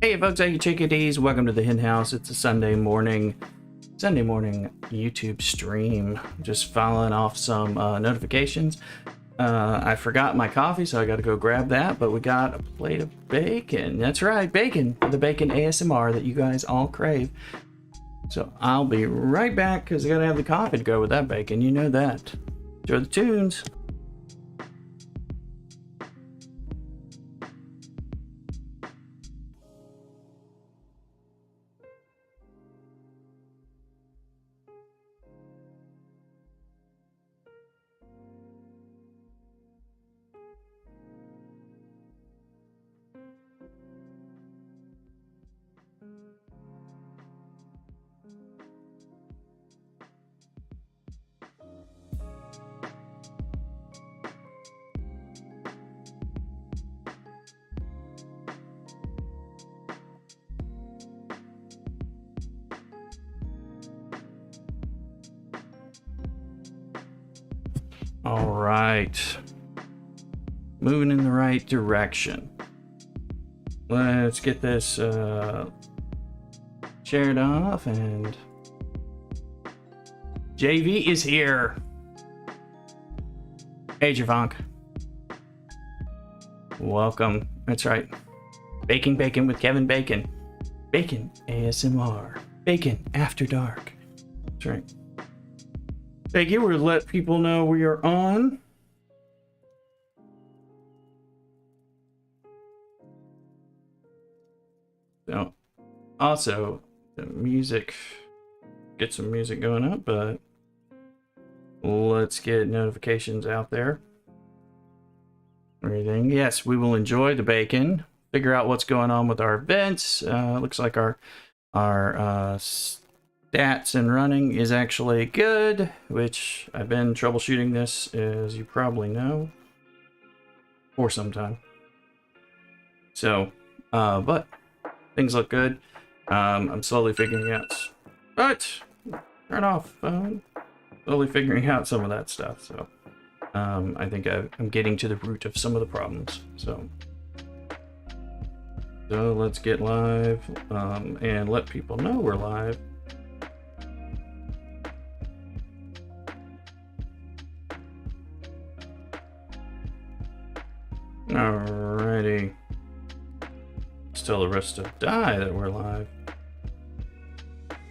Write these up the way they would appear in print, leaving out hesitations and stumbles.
Hey folks, how you chickadees? Welcome to the Hen House. It's a Sunday morning YouTube stream. Just following off some notifications. I forgot my coffee, so I got to go grab that. But we got a plate of bacon. That's right, bacon. The bacon ASMR that you guys all crave. So I'll be right back because I got to have the coffee to go with that bacon. You know that. Enjoy the tunes. All right, moving in the right direction. Let's get this shared off, and JV is here. Hey Javonk, welcome. That's right, Baking Bacon with Kevin Bacon. Bacon ASMR. Bacon After Dark. That's right. Thank you. We'll let people know we are on. So, also, the music, get some music going up, but let's get notifications out there. Everything. Yes, we will enjoy the bacon. Figure out what's going on with our events. Looks like our stats and running is actually good, which I've been troubleshooting this, as you probably know, for some time. So, but things look good. I'm slowly figuring out, but turn off. Slowly figuring out some of that stuff. So, I think I'm getting to the root of some of the problems. So let's get live and let people know we're live. Alrighty. Still the rest of die that we're live.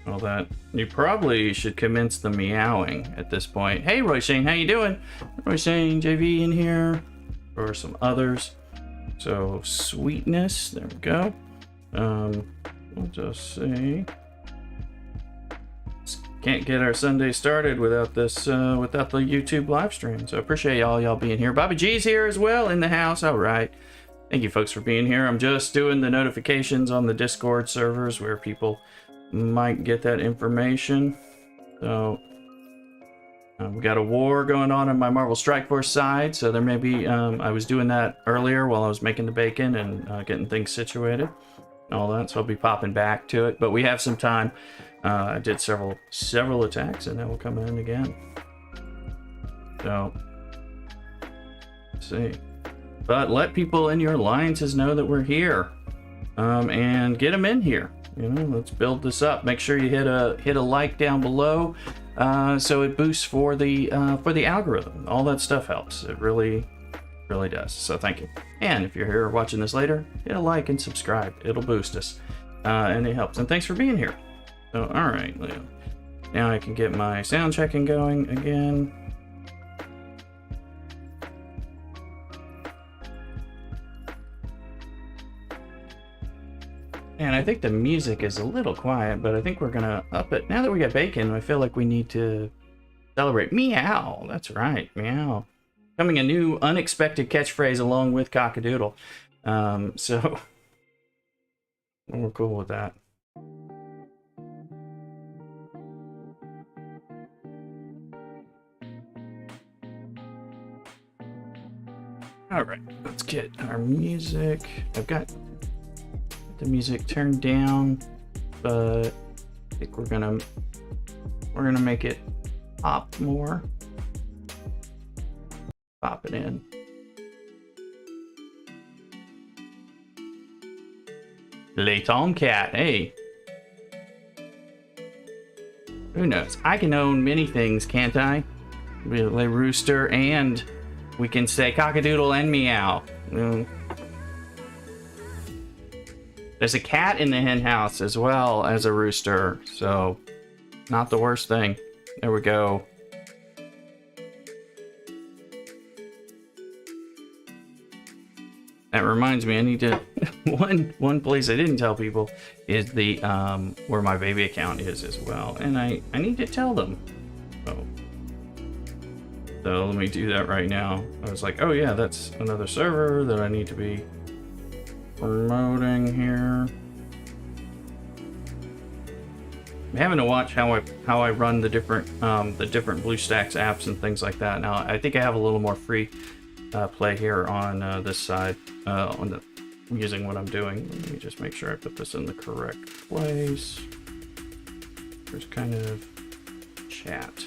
All that. You probably should commence the meowing at this point. Hey Roy Shane, how you doing? Roy Shane, JV in here, or some others. So sweetness, there we go. We'll just see. Can't get our Sunday started without this, without the YouTube live stream. So I appreciate y'all being here. Bobby G's here as well in the house. All right. Thank you folks for being here. I'm just doing the notifications on the Discord servers where people might get that information. So we got a war going on my Marvel Strike Force side. So there may be, I was doing that earlier while I was making the bacon and getting things situated and all that. So I'll be popping back to it, but we have some time. I did several attacks, and then we'll come in again. So, let's see. But let people in your alliances know that we're here, and get them in here. You know, let's build this up. Make sure you hit a like down below, so it boosts for the algorithm. All that stuff helps. It really does. So thank you. And if you're here watching this later, hit a like and subscribe. It'll boost us, and it helps. And thanks for being here. So, all right, now I can get my sound checking going again. And I think the music is a little quiet, but I think we're gonna up it. Now that we got bacon, I feel like we need to celebrate. Meow, that's right, meow. Coming a new unexpected catchphrase along with CockADoodle. So, we're cool with that. All right, let's get our music. I've got the music turned down, but I think we're gonna make it pop more. Pop it in. Le Tomcat. Hey. Who knows? I can own many things, can't I? Le Rooster, and we can say CockADoodle and Meow. There's a cat in the hen house as well as a rooster, so not the worst thing. There we go. That reminds me, I need to one place I didn't tell people is the where my baby account is as well, and I need to tell them. So let me do that right now. I was like, oh yeah, that's another server that I need to be promoting here. I'm having to watch how I run the different BlueStacks apps and things like that. Now I think I have a little more free play here on this side using what I'm doing. Let me just make sure I put this in the correct place. There's kind of chat.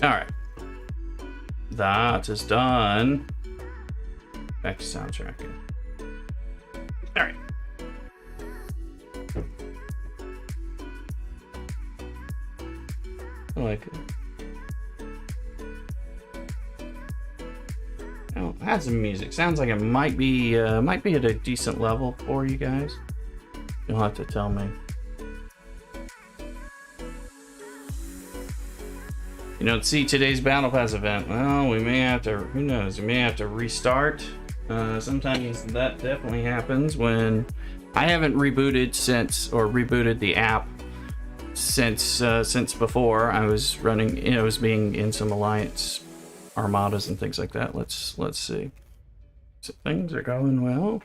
All right, that is done. Back to soundtrack. All right. I like it. Oh, add some music. Sounds like it might be at a decent level for you guys. You'll have to tell me. You don't see today's Battle Pass event. Well, we may have to, who knows, we may have to restart. Sometimes that definitely happens when I haven't rebooted rebooted the app since before. I was running, I was being in some alliance armadas and things like that. Let's see. So things are going well.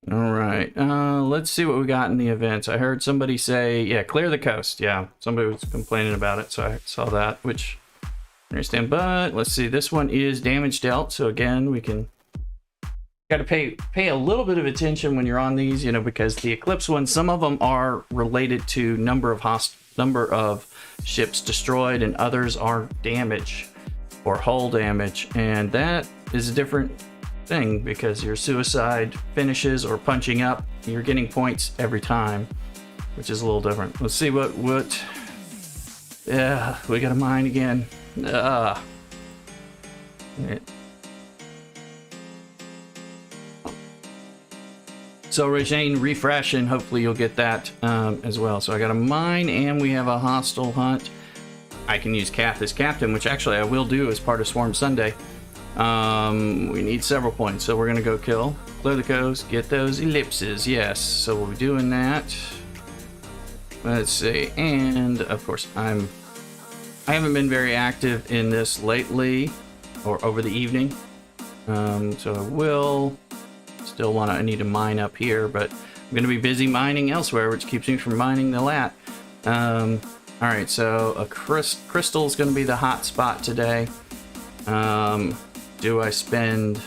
All right, let's see what we got in the events. I heard somebody say, yeah, clear the coast. Yeah, somebody was complaining about it, so I saw that, which I understand. But let's see, this one is damage dealt. So again, we can got to pay a little bit of attention when you're on these, because the Eclipse ones, some of them are related to number of ships destroyed, and others are damage or hull damage, and that is a different thing because your suicide finishes or punching up, you're getting points every time, which is a little different. Let's see what yeah, we gotta mine again. So Regine, refresh and hopefully you'll get that as well. So I got a mine and we have a hostile hunt. I can use Kath as captain, which actually I will do as part of Swarm Sunday. We need several points, so we're gonna go kill, clear the coast, get those ellipses. Yes, so we'll be doing that. Let's see, and of course I haven't been very active in this lately or over the evening, so I will still I need to mine up here, but I'm gonna be busy mining elsewhere, which keeps me from mining the lat. All right, so a crystal is gonna be the hot spot today. Do I spend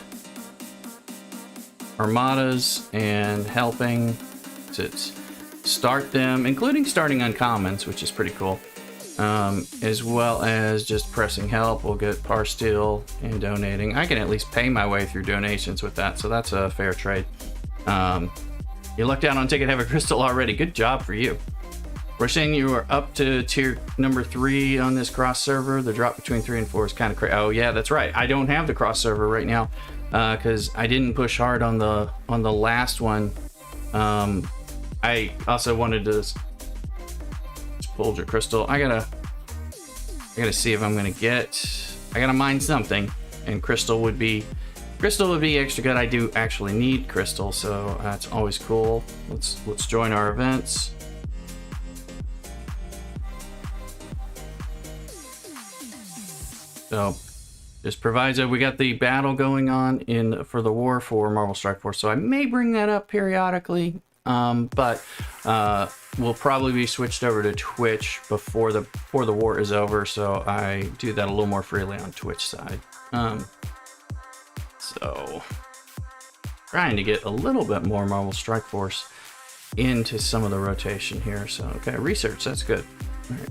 armadas and helping to start them, including starting uncommons, which is pretty cool, as well as just pressing help? We'll get par steel and donating. I can at least pay my way through donations with that, so that's a fair trade. You lucked out on ticket, have a crystal already. Good job for you. We're saying you are up to tier number 3 on this cross server. The drop between 3 and 4 is kind of crazy. Oh yeah, that's right. I don't have the cross server right now because I didn't push hard on the last one. I also wanted to pull your crystal. I gotta see if I'm gonna I gotta mine something, and crystal would be extra good. I do actually need crystal, so that's always cool. Let's join our events. So, just proviso, we got the battle going on for the war for Marvel Strike Force, so I may bring that up periodically, but we'll probably be switched over to Twitch before the war is over, so I do that a little more freely on Twitch side. So trying to get a little bit more Marvel Strike Force into some of the rotation here. So, okay, research, that's good. All right.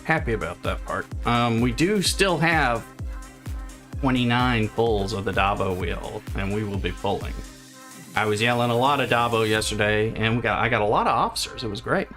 Happy about that part. We do still have 29 pulls of the Dabo wheel, and we will be pulling. I was yelling a lot of Dabo yesterday, and I got a lot of officers. It was great.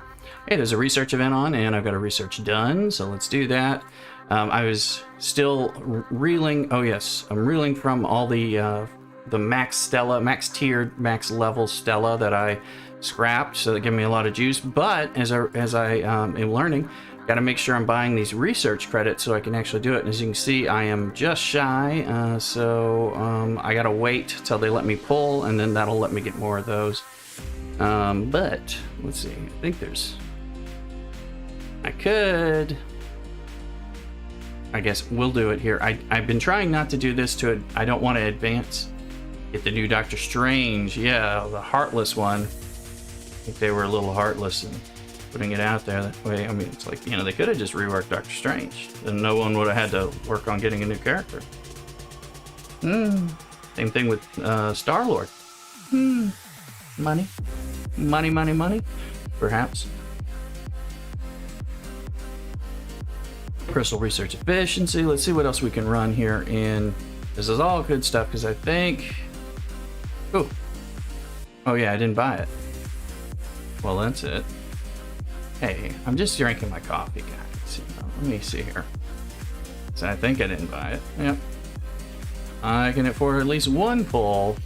Hey, there's a research event on, and I've got a research done, so let's do that. I was still reeling. Oh yes, I'm reeling from all the max Stella, max tiered, max level Stella that I scrapped, so that gave me a lot of juice. But as I am learning, got to make sure I'm buying these research credits so I can actually do it. And as you can see, I am just shy, so I gotta wait till they let me pull, and then that'll let me get more of those. But let's see, I think I guess we'll do it here. I've been trying not to do this to it. I don't want to advance. Get the new Doctor Strange. Yeah, the Heartless one. I think they were a little heartless in putting it out there that way. I mean, it's like, you know, they could have just reworked Doctor Strange. Then no one would have had to work on getting a new character. Same thing with Star-Lord. Money. Money, money, money. Perhaps. Crystal research efficiency. Let's see what else we can run here in. This is all good stuff because I think. Oh yeah, I didn't buy it. Well, that's it. Hey, I'm just drinking my coffee, guys. Let me see here. So I think I didn't buy it. Yep. I can afford at least one pull.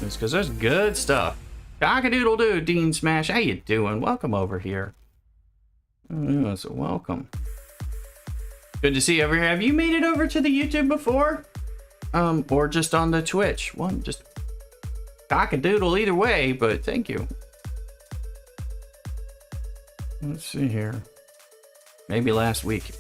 It's because there's good stuff. CockADoodle doo, Dean Smash. How you doing? Welcome over here. Oh, so welcome. Good to see you over here. Have you made it over to the YouTube before? Or just on the Twitch? One, just CockADoodle either way, but thank you. Let's see here. Maybe last week.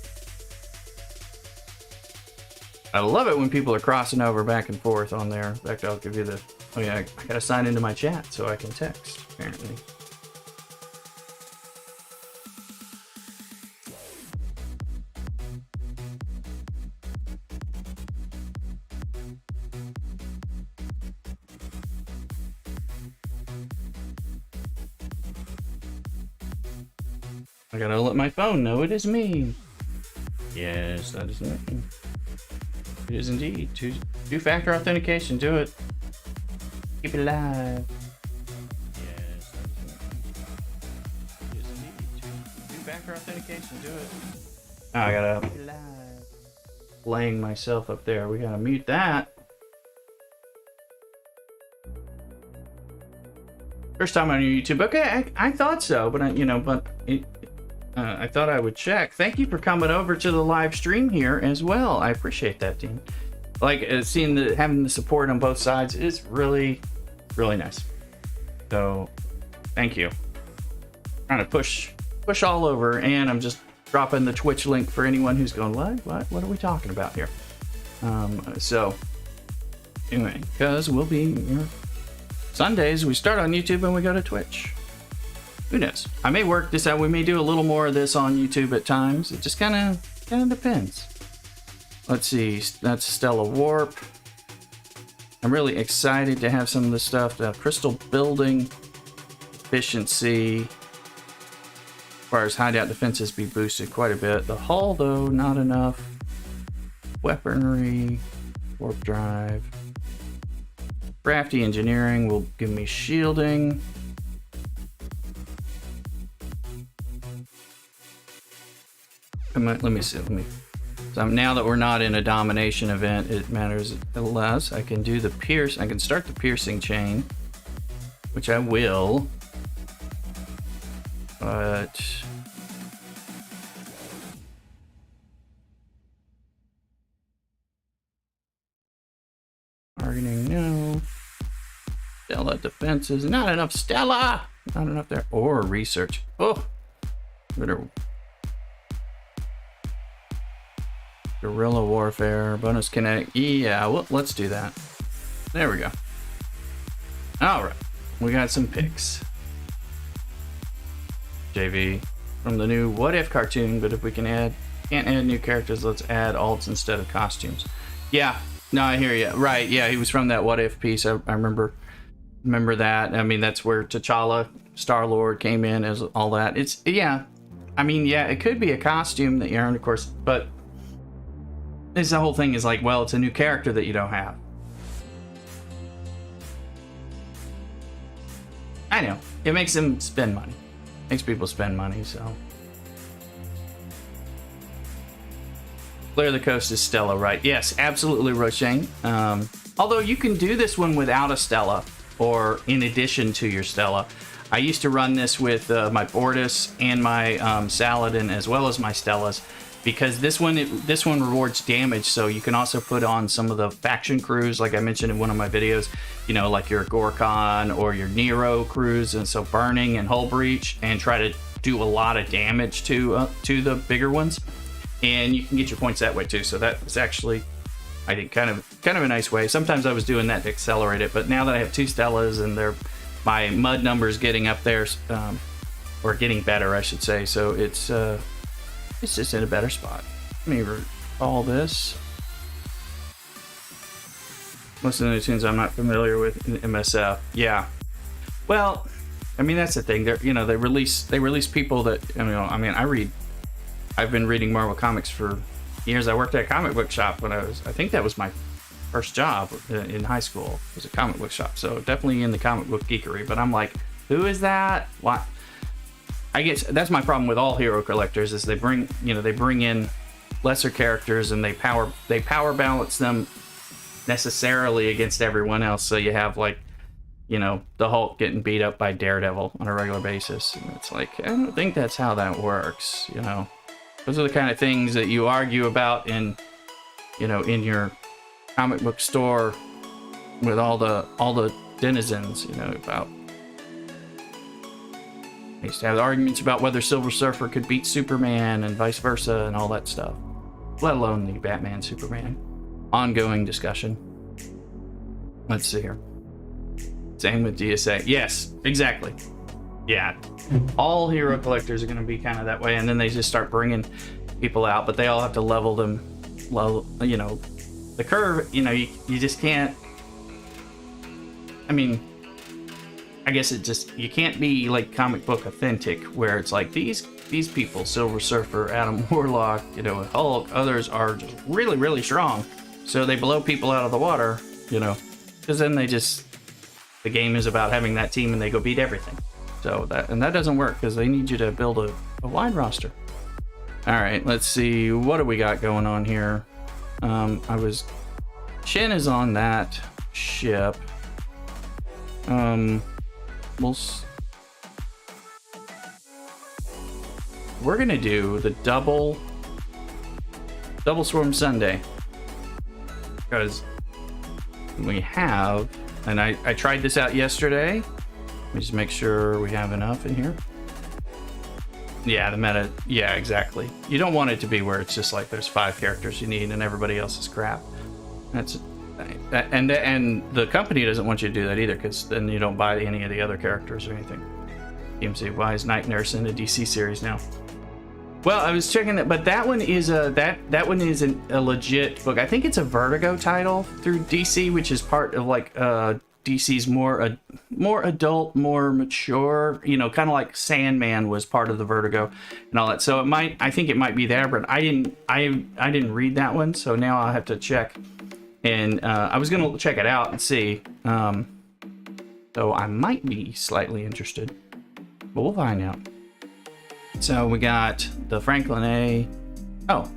I love it when people are crossing over back and forth on there. In fact, I'll give you the... Oh yeah, I gotta sign into my chat so I can text, apparently. I gotta let my phone know it is me. Yes, that is me. It is indeed. Two-factor authentication, do it. Keep it alive. Yes, that is me. It is indeed. Two-factor authentication, do it. Oh, I gotta keep it alive. Laying myself up there. We gotta mute that. First time on YouTube. Okay, I thought so, but I thought I would check. Thank you for coming over to the live stream here as well. I appreciate that, Dean. Like seeing having the support on both sides is really, really nice. So, thank you. Trying to push all over, and I'm just dropping the Twitch link for anyone who's going, what are we talking about here? So, anyway, because we'll be Sundays we start on YouTube and we go to Twitch. Who knows? I may work this out. We may do a little more of this on YouTube at times. It just kind of depends. Let's see. That's Stella Warp. I'm really excited to have some of this stuff. The crystal building efficiency, as far as hideout defenses, be boosted quite a bit. The hull, though, not enough. Weaponry, warp drive. Crafty engineering will give me shielding. Let me see. So now that we're not in a domination event, it matters less. I can do the pierce. I can start the piercing chain, which I will. But targeting, no. Stella defenses, not enough Stella. Not enough there. Or research. Oh, better. Guerrilla warfare, bonus kinetic. Yeah, well, let's do that. There we go. All right, we got some picks. JV from the new What If cartoon, but if we can't add new characters, let's add alts instead of costumes. Yeah, No, I hear you. Right, yeah, he was from that What If piece. I remember that. I mean, that's where T'Challa, Star-Lord came in as all that. It's, yeah. I mean, yeah, it could be a costume that you earned, of course, but this the whole thing is like, well, it's a new character that you don't have. I know. It makes them spend money. Makes people spend money, so. Flare the Coast is Stella, right? Yes, absolutely, Roshane. Although you can do this one without a Stella, or in addition to your Stella. I used to run this with my Bortus and my Saladin, as well as my Stellas, because this one rewards damage, so you can also put on some of the faction crews, like I mentioned in one of my videos, you know, like your Gorkon or your Nero crews, and so burning and hull breach, and try to do a lot of damage to the bigger ones, and you can get your points that way too. So that is actually, I think, kind of a nice way. Sometimes I was doing that to accelerate it, but now that I have 2 Stellas and my mud numbers getting up there, or getting better, I should say, so it's just in a better spot. Let me recall this. Most of the tunes I'm not familiar with in MSF. Yeah. Well, I mean, that's the thing. They're, you know, they release people that, you know, I mean, I've been reading Marvel Comics for years. I worked at a comic book shop when I think that was my first job in high school, was a comic book shop. So definitely in the comic book geekery, but I'm like, who is that? What? I guess that's my problem with all hero collectors, is they bring in lesser characters and they power balance them necessarily against everyone else. So you have, like, you know, the Hulk getting beat up by Daredevil on a regular basis. And it's like, I don't think that's how that works, you know. Those are the kind of things that you argue about in your comic book store with all the denizens, you know, about. I used to have arguments about whether Silver Surfer could beat Superman and vice versa and all that stuff, let alone the Batman Superman. Ongoing discussion. Let's see here. Same with DSA. Yes, exactly. Yeah, all hero collectors are going to be kind of that way, and then they just start bringing people out, but they all have to level them. You know, the curve. You know, you just can't. I mean, I guess you can't be like comic book authentic, where it's like these people, Silver Surfer, Adam Warlock, you know, Hulk, others are just really, really strong, so they blow people out of the water, you know, because then the game is about having that team and they go beat everything. So that doesn't work, because they need you to build a wide roster. All right, let's see, what do we got going on here? Shin is on that ship. We're gonna do the double Swarm Sunday, because we have, and I tried this out yesterday. Let me just make sure we have enough in here. Yeah, the meta, yeah, exactly. You don't want it to be where it's just like there's 5 characters you need and everybody else is crap. And the company doesn't want you to do that either, because then you don't buy any of the other characters or anything. DMC, why is Night Nurse in a DC series now? Well, I was checking that, but that one is a legit book. I think it's a Vertigo title through DC, which is part of like DC's more adult, more mature. You know, kind of like Sandman was part of the Vertigo and all that. So I think it might be there, but I didn't read that one, so now I'll have to check. And I was gonna check it out and see. So I might be slightly interested, but we'll find out. So we got the Franklin A. Oh,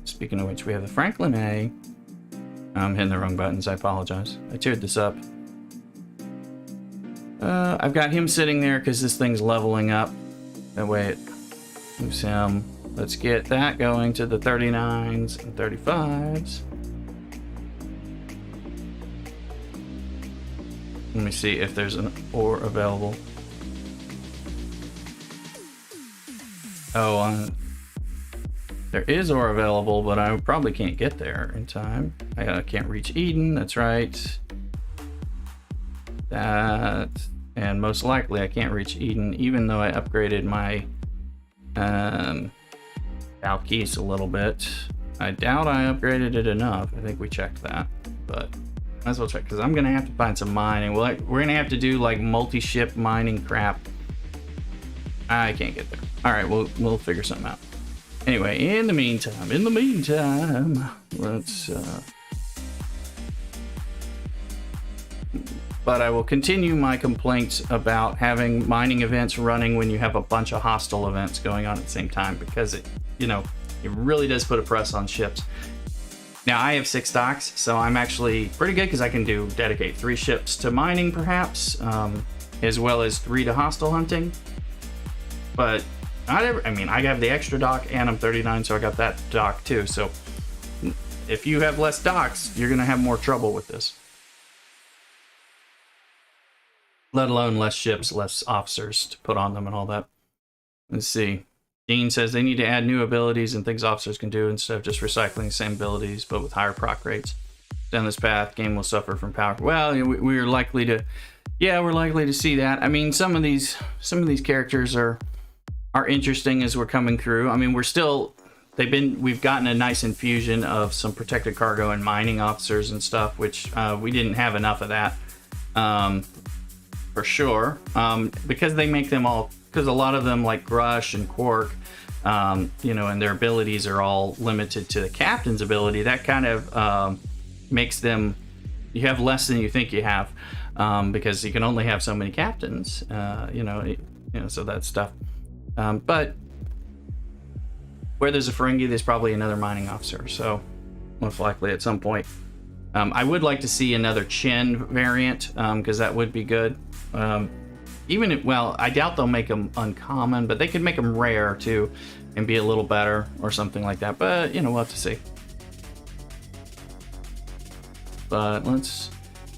speaking of which, we have the Franklin A. I'm hitting the wrong buttons. I apologize. I teared this up. I've got him sitting there because this thing's leveling up. That way it moves him. Let's get that going to the 39s and 35s. Let me see if there's an ore available. Oh, there is ore available, but I probably can't get there in time. I can't reach Eden, that's right. That, and most likely I can't reach Eden, even though I upgraded my Valkyries a little bit. I doubt I upgraded it enough. I think we checked that. but might as well check, because I'm gonna have to find some mining. We're gonna have to do like multi-ship mining crap. I can't get there. All right, we'll figure something out. Anyway, in the meantime, let's. But I will continue my complaints about having mining events running when you have a bunch of hostile events going on at the same time, because it, you know, it really does put a press on ships. Now I have 6 docks, so I'm actually pretty good because I can dedicate 3 ships to mining, perhaps, as well as 3 to hostile hunting. But not every, I mean, I have the extra dock, and I'm 39, so I got that dock too. So if you have less docks, you're gonna have more trouble with this. Let alone less ships, less officers to put on them and all that. Let's see. Dean says they need to add new abilities and things officers can do instead of just recycling the same abilities, but with higher proc rates. Down this path, game will suffer from power. Well, we're likely to, yeah, we're likely to see that. I mean, some of these characters are interesting as we're coming through. I mean, we've gotten a nice infusion of some protected cargo and mining officers and stuff, which we didn't have enough of that. For sure, because they make them all, because a lot of them like Grush and Quark, you know, and their abilities are all limited to the captain's ability. That kind of makes them, you have less than you think you have, because you can only have so many captains, you know, so that stuff. But where there's a Ferengi, there's probably another mining officer, so most likely at some point. I would like to see another Chen variant, because that would be good. Even if, well, I doubt they'll make them uncommon, but they could make them rare too and be a little better or something like that. But, you know, we'll have to see. But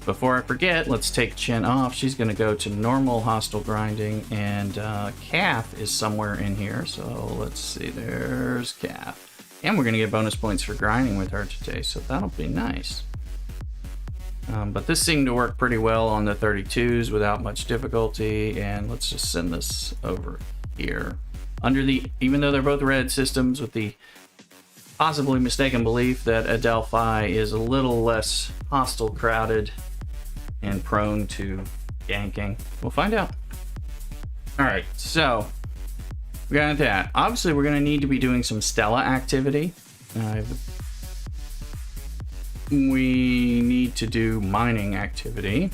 before I forget, let's take Chen off. She's going to go to normal hostile grinding, and Kath is somewhere in here. So let's see, there's Kath. And we're going to get bonus points for grinding with her today, so that'll be nice. But this seemed to work pretty well on the 32s without much difficulty, and let's just send this over here. Even though they're both red systems, with the possibly mistaken belief that Adelphi is a little less hostile crowded and prone to ganking. We'll find out. Alright, so we got that. Obviously, we're going to need to be doing some Stella activity. We need to do mining activity.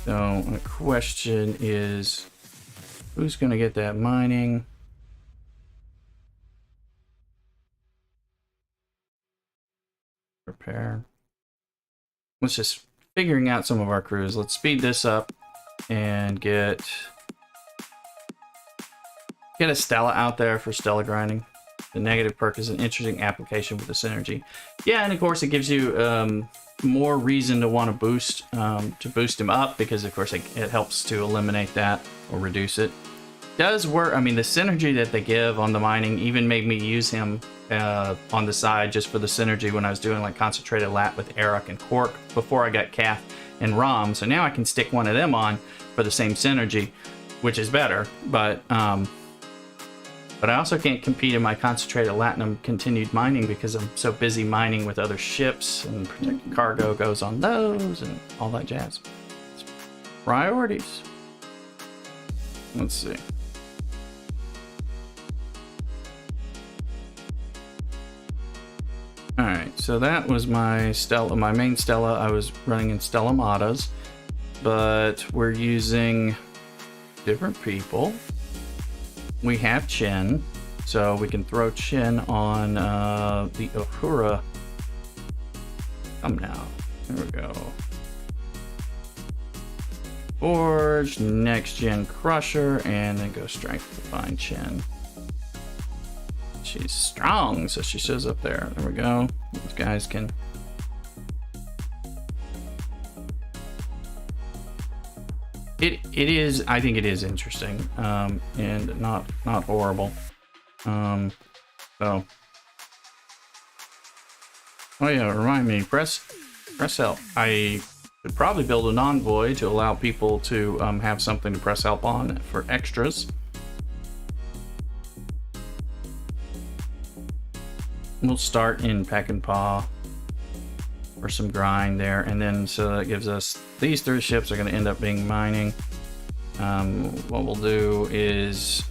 So the question is, who's going to get that mining? Prepare. Let's just figuring out some of our crews. Let's speed this up and get a Stella out there for Stella grinding. The negative perk is an interesting application with the synergy. Yeah, and of course it gives you more reason to want to boost him up, because of course it helps to eliminate that or reduce it. Does work. I mean, the synergy that they give on the mining even made me use him on the side just for the synergy when I was doing like concentrated lat with Eric and Quark before I got Kath and Rom. So now I can stick one of them on for the same synergy, which is better. But I also can't compete in my concentrated latinum continued mining because I'm so busy mining with other ships, and protected cargo goes on those and all that jazz. Priorities. Let's see. Alright, so that was my Stella, my main Stella. I was running in Stella Matas, but we're using different people. We have Chen, so we can throw Chen on the Uhura. Come now. There we go. Forge, next gen Crusher, and then go strength to find Chen. She's strong, so she shows up there. There we go. These guys can. It is. I think it is interesting, and not horrible. So. Oh yeah, remind me. Press help. I should probably build an envoy to allow people to have something to press help on for extras. we'll start in Peck and Paw for some grind there, and then so that gives us these 3 ships are going to end up being mining. What we'll do is,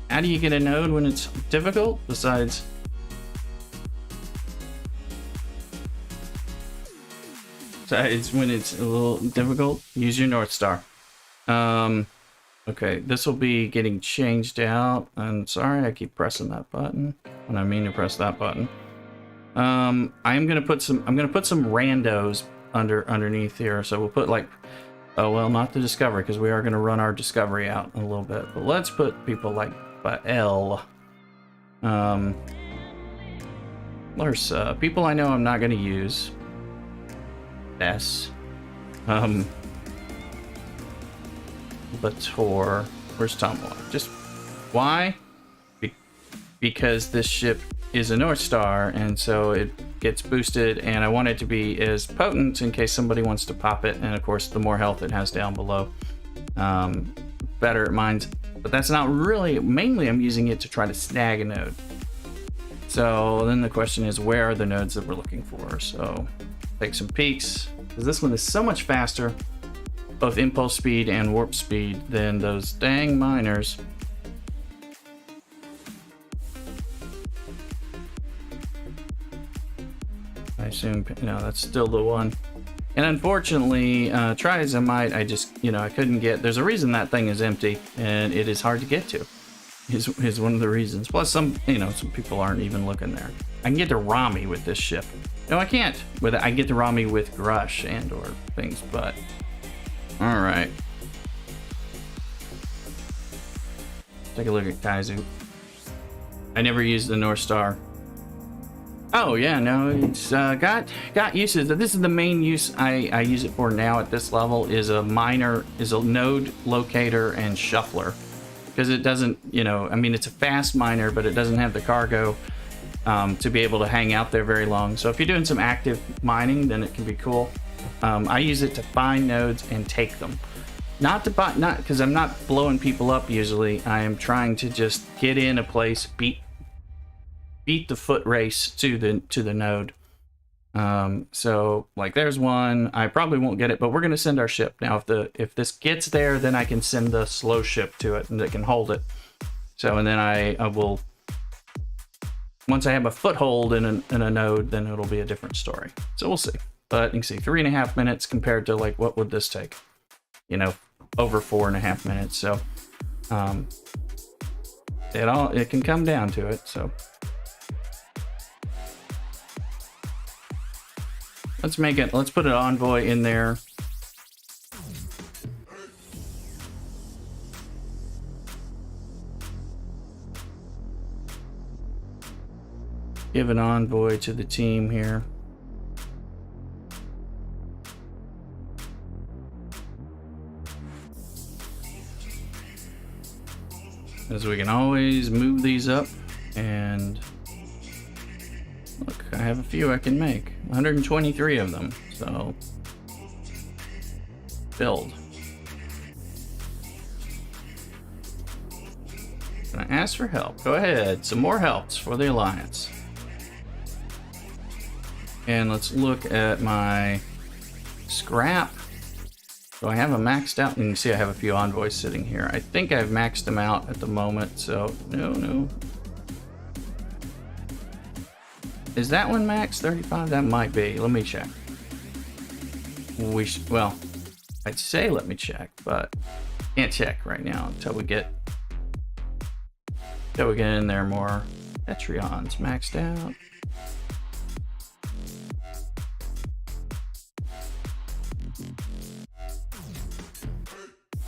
how do you get a node when it's difficult besides when it's a little difficult? Use your North Star. Okay, this will be getting changed out. I'm sorry, I keep pressing that button when I mean to press that button. I'm gonna put some randos underneath here. So we'll put like, oh well, not the Discovery, because we are gonna run our Discovery out in a little bit. But let's put people like L. There's people I know I'm not gonna use. S. Bator. Where's Tomwa? Just why? Because this ship is a North Star, and so it gets boosted, and I want it to be as potent in case somebody wants to pop it, and of course the more health it has down below, better it mines. But that's not really, mainly I'm using it to try to snag a node. So then the question is, where are the nodes that we're looking for? So take some peeks, because this one is so much faster, both impulse speed and warp speed, than those dang miners. I assume, no, that's still the one. And unfortunately, try as I might, I just, I couldn't get, there's a reason that thing is empty, and it is hard to get to, is one of the reasons. Plus some people aren't even looking there. I can get to Rami with this ship. No, I can't. I get to Rami with Grush and or things, but all right. Take a look at Kaizu. I never used the North Star. Oh yeah, no, it's got uses. This is the main use I use it for now at this level, is a node locator and shuffler, because it doesn't, I mean, it's a fast miner, but it doesn't have the cargo to be able to hang out there very long. So if you're doing some active mining, then it can be cool. I use it to find nodes and take them. Not because I'm not blowing people up usually. I am trying to just get in a place, beat the foot race to the node. So like there's one. I probably won't get it, but we're gonna send our ship now. If this gets there, then I can send the slow ship to it and it can hold it. So and then I will. Once I have a foothold in a node, then it'll be a different story. So we'll see. But you can see 3.5 minutes compared to like, what would this take? Over 4.5 minutes. So it can come down to it. So let's put an envoy in there. Give an envoy to the team here. As we can always move these up, and look, I have a few I can make. 123 of them, so build. Can I ask for help? Go ahead, some more helps for the Alliance. And let's look at my scrap. So I have a maxed out, and you can see I have a few envoys sitting here. I think I've maxed them out at the moment, so no. Is that one max 35? That might be. Let me check. Well, I'd say let me check, but can't check right now until we get in there more. Etrion's maxed out.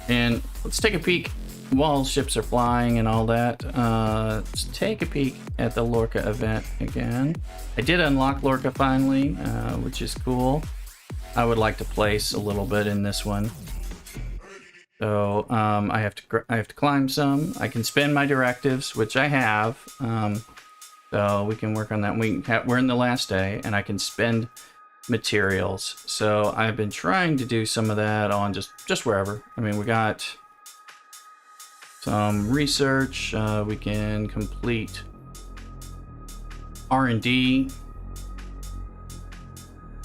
And let's take a peek while ships are flying and all that. Let's take a peek at the Lorca event again. I did unlock Lorca finally, which is cool. I would like to place a little bit in this one. So I have to climb some. I can spend my directives, which I have. So we can work on that. We're in the last day, and I can spend materials. So I've been trying to do some of that on just wherever. I mean, we got some research. We can complete R&D.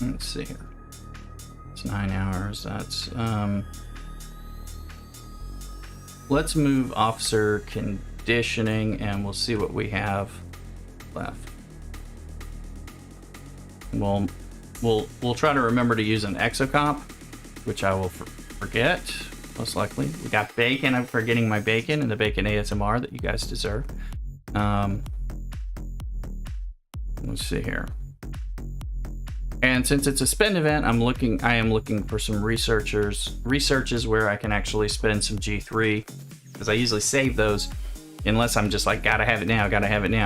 Let's see here. It's 9 hours. That's let's move officer conditioning and we'll see what we have left. We'll try to remember to use an exocomp, which I will forget most likely. We got bacon. I'm forgetting my bacon and the bacon ASMR that you guys deserve. Let's see here. And since it's a spend event, I am looking for some researches where I can actually spend some G3, because I usually save those unless I'm just like gotta have it now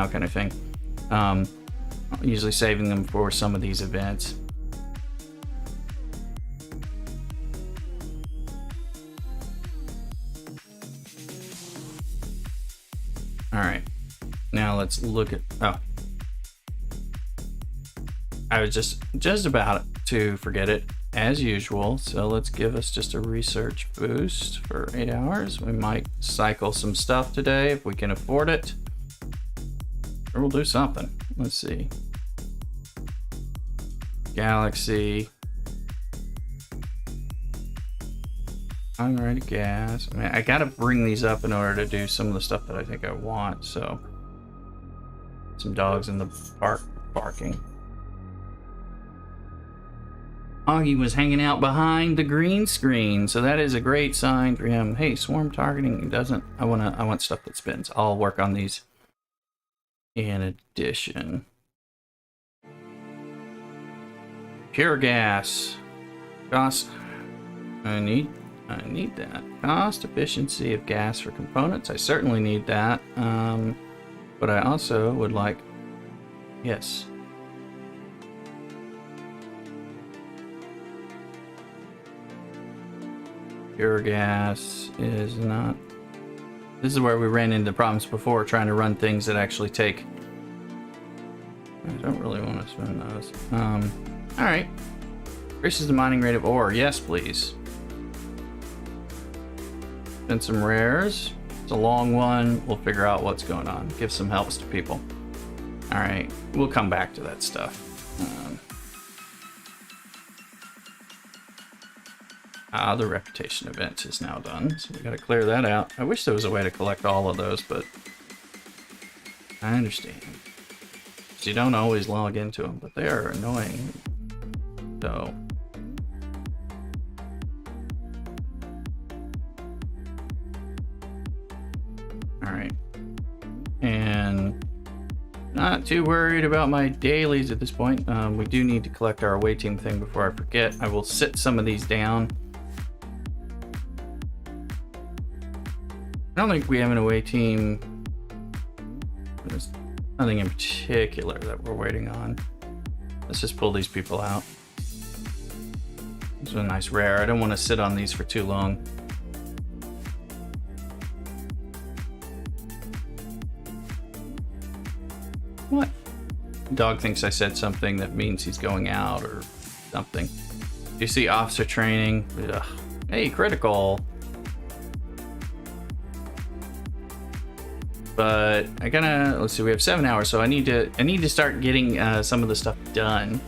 kind of thing. I'm usually saving them for some of these events. All right, now let's look at, oh, I was just about to forget it as usual. So let's give us just a research boost for 8 hours. We might cycle some stuff today if we can afford it, or we'll do something. Let's see. Galaxy. Unready gas. I mean, I gotta bring these up in order to do some of the stuff that I think I want. So, some dogs in the park barking. Augie was hanging out behind the green screen, so that is a great sign for him. Hey, swarm targeting doesn't. I want stuff that spins. I'll work on these in addition. Pure gas. Cost. I need that. Cost efficiency of gas for components. I certainly need that. But I also would like, yes. Pure gas is not. This is where we ran into problems before, trying to run things that actually take. I don't really want to spend those. All right. Increases the mining rate of ore. Yes, please. And some rares. It's a long one. We'll figure out what's going on. Give some helps to people. All right. We'll come back to that stuff. The reputation event is now done, so we gotta clear that out. I wish there was a way to collect all of those, but I understand. So you don't always log into them, but they are annoying. So all right, and not too worried about my dailies at this point. We do need to collect our away team thing before I forget. I will sit some of these down. I don't think we have an away team. There's nothing in particular that we're waiting on. Let's just pull these people out. This is a nice rare. I don't want to sit on these for too long. What? Dog thinks I said something that means he's going out or something. Do you see officer training? Ugh. Hey, critical. But I gotta, let's see, we have 7 hours, so I need to start getting some of the stuff done.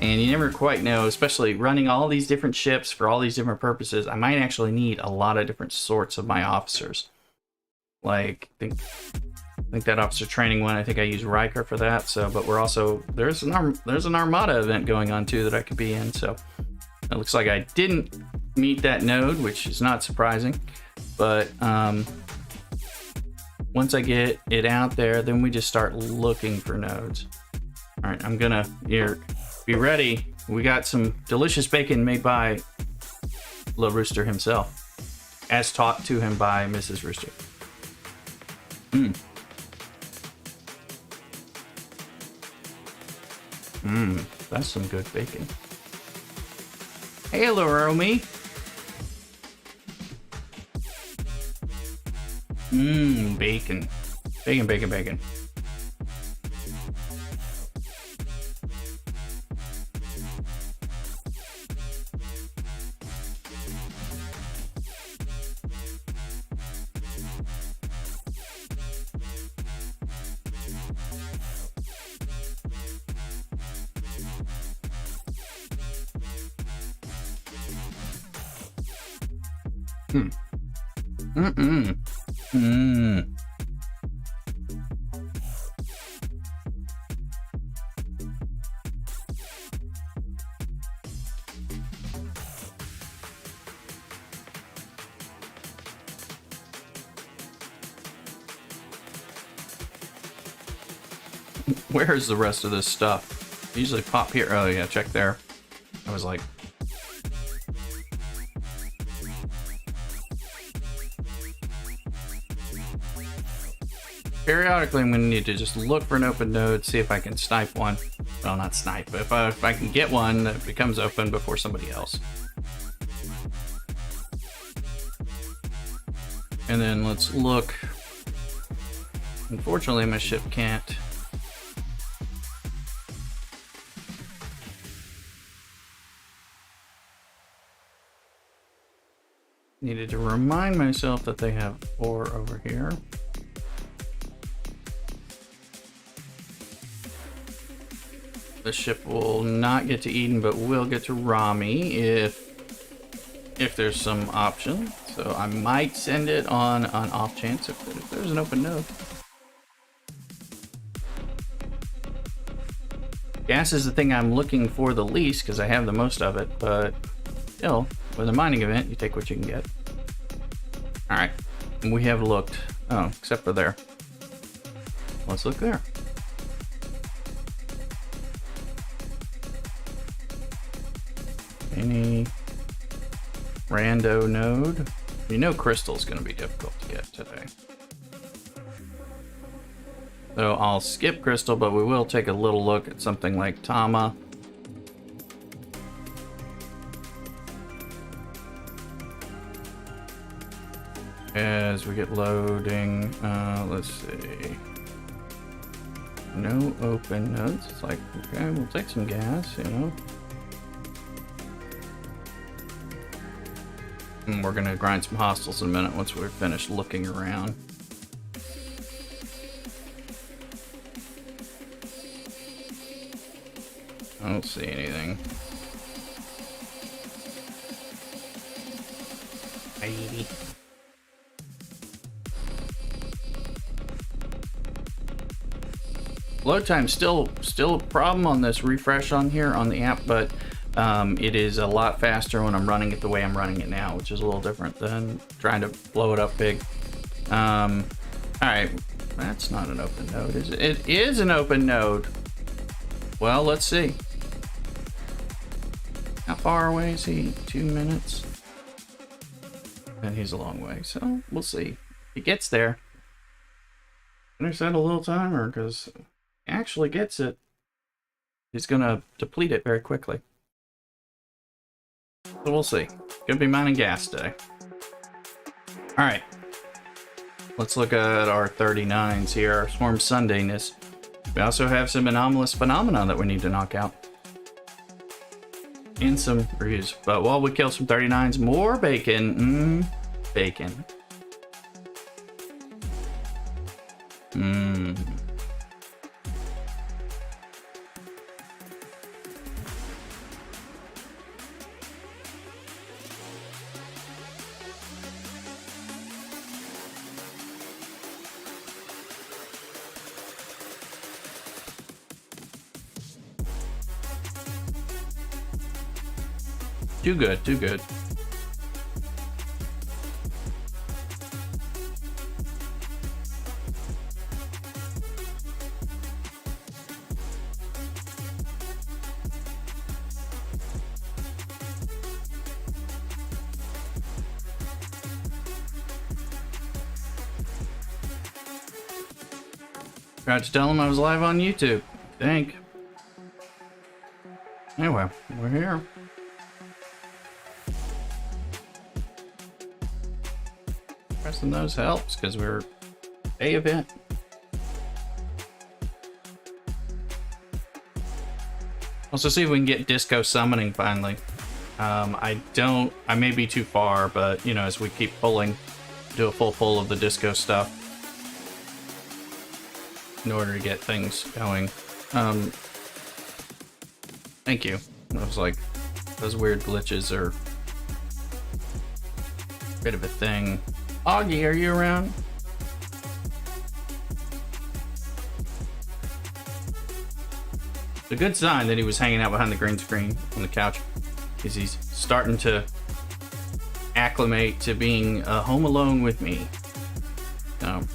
And you never quite know, especially running all these different ships for all these different purposes. I might actually need a lot of different sorts of my officers. Like, I think that officer training one, I think I use Riker for that. So, but we're also, there's an Armada event going on too that I could be in. So it looks like I didn't meet that node, which is not surprising. But once I get it out there, then we just start looking for nodes. All right, I'm gonna here. Be ready. We got some delicious bacon made by La Rooster himself, as taught to him by Mrs. Rooster. That's some good bacon. Hey, Romy. Bacon. Bacon, bacon, bacon. Where is the rest of this stuff? I usually pop here. Oh yeah, check there. I was like, periodically I'm going to need to just look for an open node, see if I can snipe one. Well, not snipe, but if I can get one that becomes open before somebody else. And then let's look. Unfortunately, my ship can't. Needed to remind myself that they have 4 over here. The ship will not get to Eden, but will get to Rami if there's some option. So I might send it on off chance if there's an open node. Gas is the thing I'm looking for the least because I have the most of it, but still, with a mining event, you take what you can get. Alright, we have looked. Oh, except for there. Let's look there. Any rando node? You know crystal's going to be difficult to get today. So I'll skip crystal, but we will take a little look at something like Tama. As we get loading, let's see. No open nodes. It's like, okay, we'll take some gas, you know. And we're gonna grind some hostiles in a minute once we're finished looking around. I don't see anything. Maybe. Load time still a problem on this refresh on here on the app, but it is a lot faster when I'm running it the way I'm running it now, which is a little different than trying to blow it up big. All right, that's not an open node, is it? It is an open node. Well, let's see. How far away is he? 2 minutes. And he's a long way, so we'll see. He gets there. I'm gonna set a little timer because he actually gets it. He's gonna deplete it very quickly. So we'll see. Gonna be mining gas today. Alright. Let's look at our 39s here, our Swarm Sundayness. We also have some anomalous phenomena that we need to knock out. And some reviews. But while we kill some 39s, more bacon. Bacon. Too good, too good. Forgot to tell him I was live on YouTube. I think. Anyway, we're here. Pressing those helps because we're a event. Also see if we can get disco summoning finally. I may be too far, but you know, as we keep pulling, do a full pull of the disco stuff in order to get things going. Thank you. I was like, those weird glitches are bit of a thing. Augie, are you around? It's a good sign that he was hanging out behind the green screen on the couch, because he's starting to acclimate to being home alone with me. Because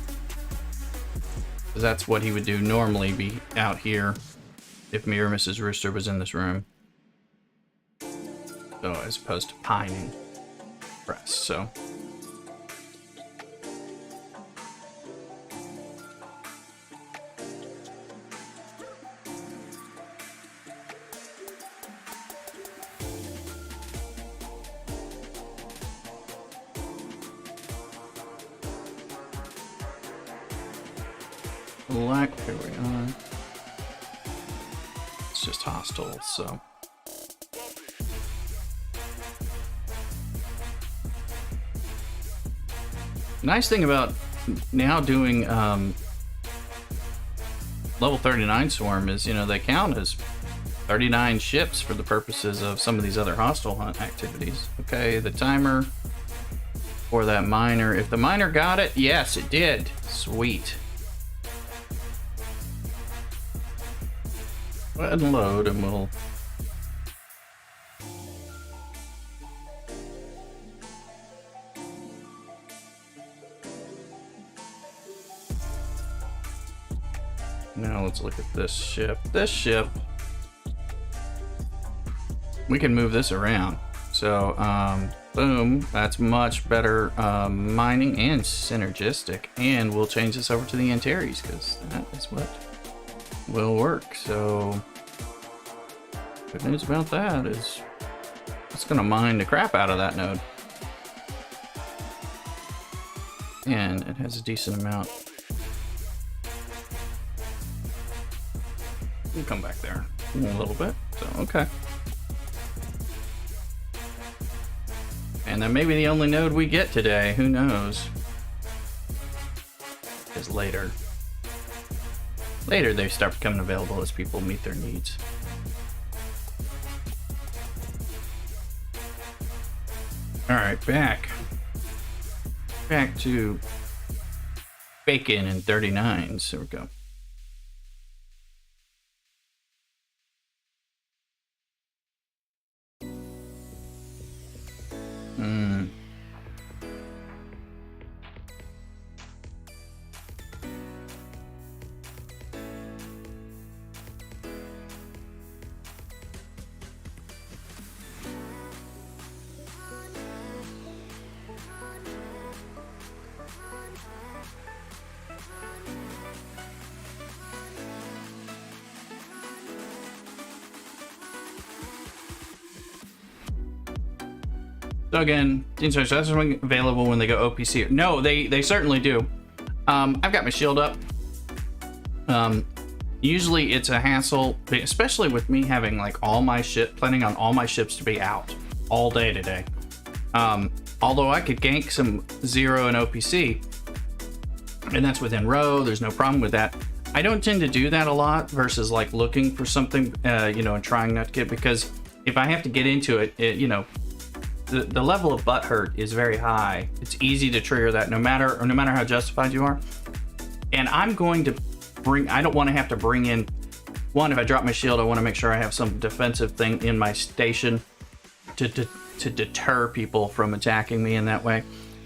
that's what he would do normally, be out here if me or Mrs. Rooster was in this room. So, as opposed to pining for us, so. Black, here we are. It's just hostile, so. Nice thing about now doing level 39 swarm is, you know, they count as 39 ships for the purposes of some of these other hostile hunt activities. Okay, the timer for that miner. If the miner got it, yes, it did. Sweet. Go ahead and load, and we'll. Now let's look at this ship. This ship, we can move this around. So, boom, that's much better mining and synergistic. And we'll change this over to the Antares, because that is what will work. So, good news about that is it's going to mine the crap out of that node. And it has a decent amount. We'll come back there in a little bit. So, okay. And that may be the only node we get today. Who knows? Because later they start becoming available as people meet their needs. All right, back to bacon and 39s. There we go. So again, that's available when they go OPC. No, they certainly do. I've got my shield up. Usually it's a hassle, especially with me having like planning on all my ships to be out all day today. Although I could gank some 0 and OPC, and that's within row, there's no problem with that. I don't tend to do that a lot versus like looking for something, you know, and trying not to get, because if I have to get into it, you know, the level of butt hurt is very high. It's easy to trigger that no matter how justified you are. And I'm going to I don't want to have to bring in, one, if I drop my shield, I want to make sure I have some defensive thing in my station to deter people from attacking me in that way.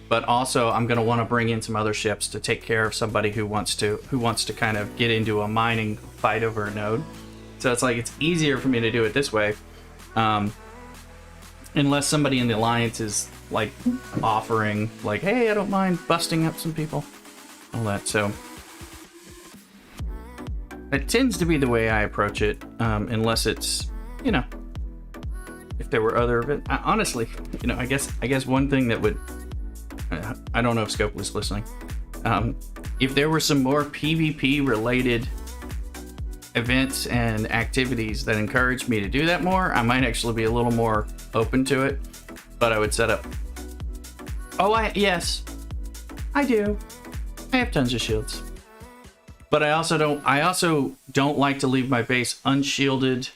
But also I'm going to want to bring in some other ships to take care of somebody who wants to kind of get into a mining fight over a node. So it's like, it's easier for me to do it this way. Unless somebody in the alliance is like offering like, hey, I don't mind busting up some people, all that. So it tends to be the way I approach it, unless it's, you know, if there were other events. Honestly, you know, I guess one thing that would, I don't know if Scope was listening, if there were some more PvP related events and activities that encourage me to do that more, I might actually be a little more open to it. But I would set up, yes, I do. I have tons of shields. But I also don't like to leave my base unshielded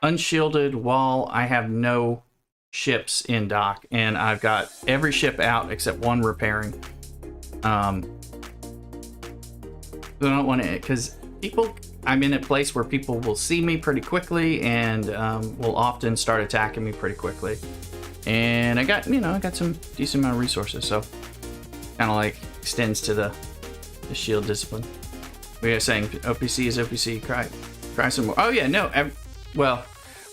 while I have no ships in dock, and I've got every ship out except one repairing. I don't want to, because I'm in a place where people will see me pretty quickly and will often start attacking me pretty quickly. And I got some decent amount of resources, so kind of like extends to the shield discipline. We are saying OPC is OPC. Cry some more. Oh yeah, no. Well,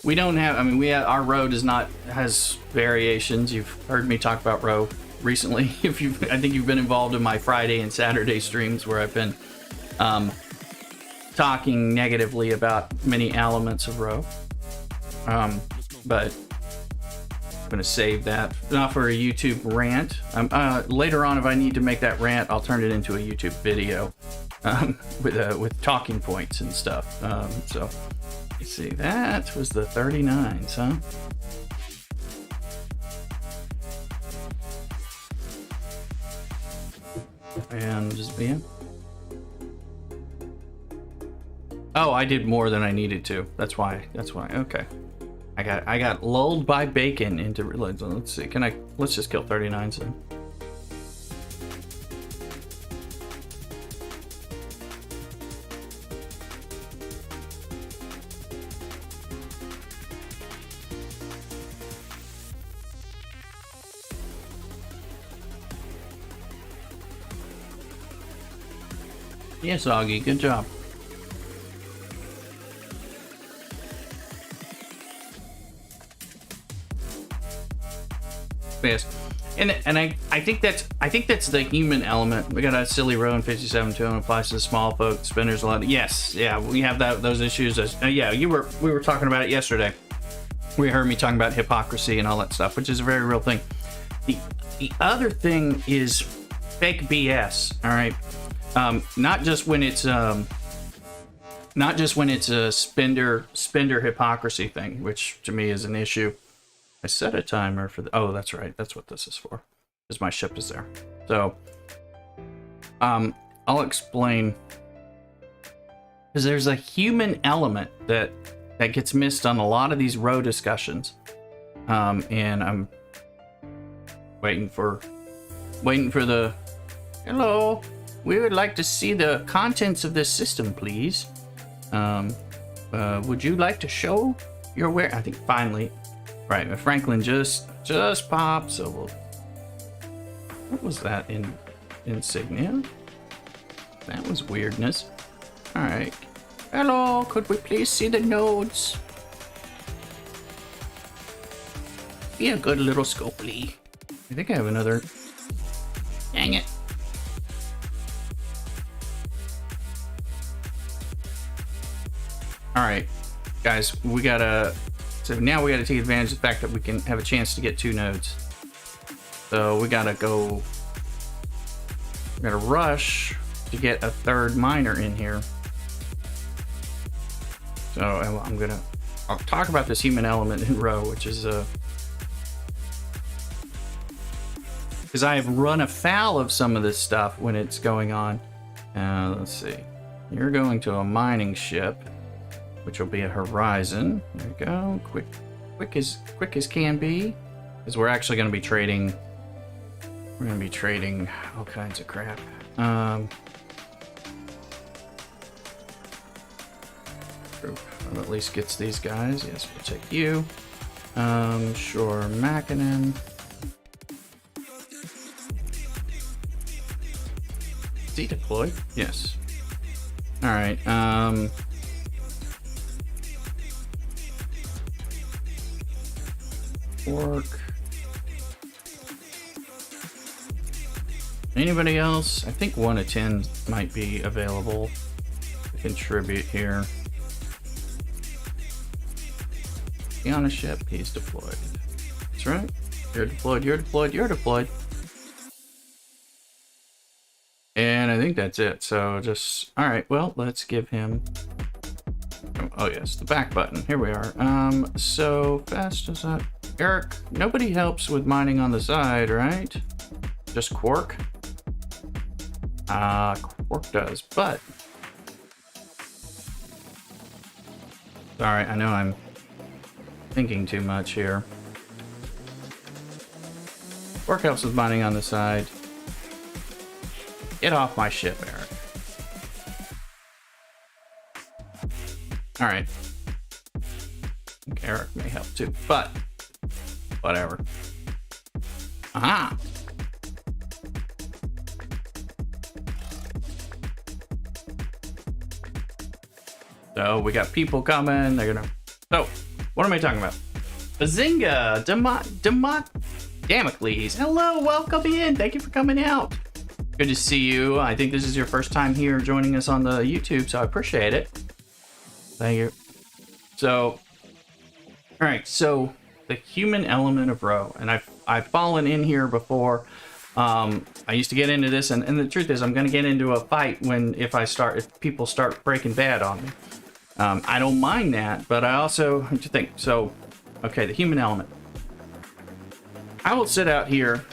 we don't have. I mean, our row has variations. You've heard me talk about row recently. I think you've been involved in my Friday and Saturday streams where I've been talking negatively about many elements of row. But I'm gonna save that. Not for a YouTube rant. Later on, if I need to make that rant, I'll turn it into a YouTube video with talking points and stuff. So let's see. That was the 39s, huh? And just yeah. Oh, I did more than I needed to. That's why. Okay. I got lulled by bacon into. Let's see. Let's just kill 39s then. Yes, Augie, good job. Yes. And I think that's the human element. We got a silly row in 57 and applies to the small folk spinners a lot. Yes, yeah, we have those issues. Yeah, we were talking about it yesterday. We heard me talking about hypocrisy and all that stuff, which is a very real thing. The other thing is fake BS. All right, not just when it's a spender hypocrisy thing, which to me is an issue. I set a timer for the. Oh, that's right. That's what this is for. Because my ship is there. So, I'll explain. Because there's a human element that gets missed on a lot of these row discussions, and I'm waiting for the. Hello, we would like to see the contents of this system, please. Would you like to show your ware? I think finally. Right, Franklin just popped, so we'll... What was that in insignia? That was weirdness. Alright. Hello, could we please see the nodes? Be a good little Scopely. I think I have another... Dang it. Alright, guys, so now we gotta take advantage of the fact that we can have a chance to get 2 nodes. So we gotta rush to get a 3rd miner in here. So I'll talk about this human element in row, which is because I have run afoul of some of this stuff when it's going on. Let's see. You're going to a mining ship, which will be a horizon. There we go. Quick as can be. Because we're actually going to be trading. We're going to be trading all kinds of crap. At least gets these guys. Yes, we'll take you. Sure, Mackinnon. Is he deployed? Yes. All right. Work. Anybody else? I think 1 of 10 might be available to contribute here. Be on a ship, he's deployed. That's right. You're deployed, you're deployed, you're deployed. And I think that's it. So just, all right, well, let's give him, oh yes, the back button. Here we are. So fast as that. Eric, nobody helps with mining on the side, right? Just Quark? Quark does, but... Sorry, I know I'm thinking too much here. Work helps with mining on the side. Get off my ship, Eric. Alright. I think Eric may help too, but whatever. Aha! So we got people coming. They're gonna. So, what am I talking about? Bazinga! Damocles. Hello, welcome in. Thank you for coming out. Good to see you. I think this is your first time here joining us on the YouTube, so I appreciate it. Thank you. So, all right. So the human element of row, and I've fallen in here before. I used to get into this, and the truth is, I'm going to get into a fight if people start breaking bad on me. I don't mind that, but I also have to think. So, okay, the human element. I will sit out here.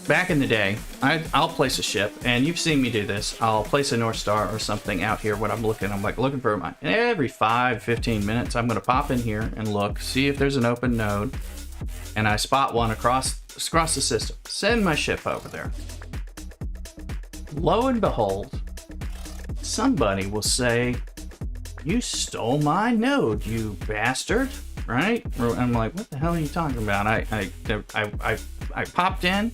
Back in the day, I'll place a ship, and you've seen me do this. I'll place a North Star or something out here when I'm looking. I'm like looking for mine. And every 5-15 minutes, I'm going to pop in here and look, see if there's an open node, and I spot one across the system. Send my ship over there. Lo and behold, somebody will say, "You stole my node, you bastard!" Right? I'm like, "What the hell are you talking about?" I popped in.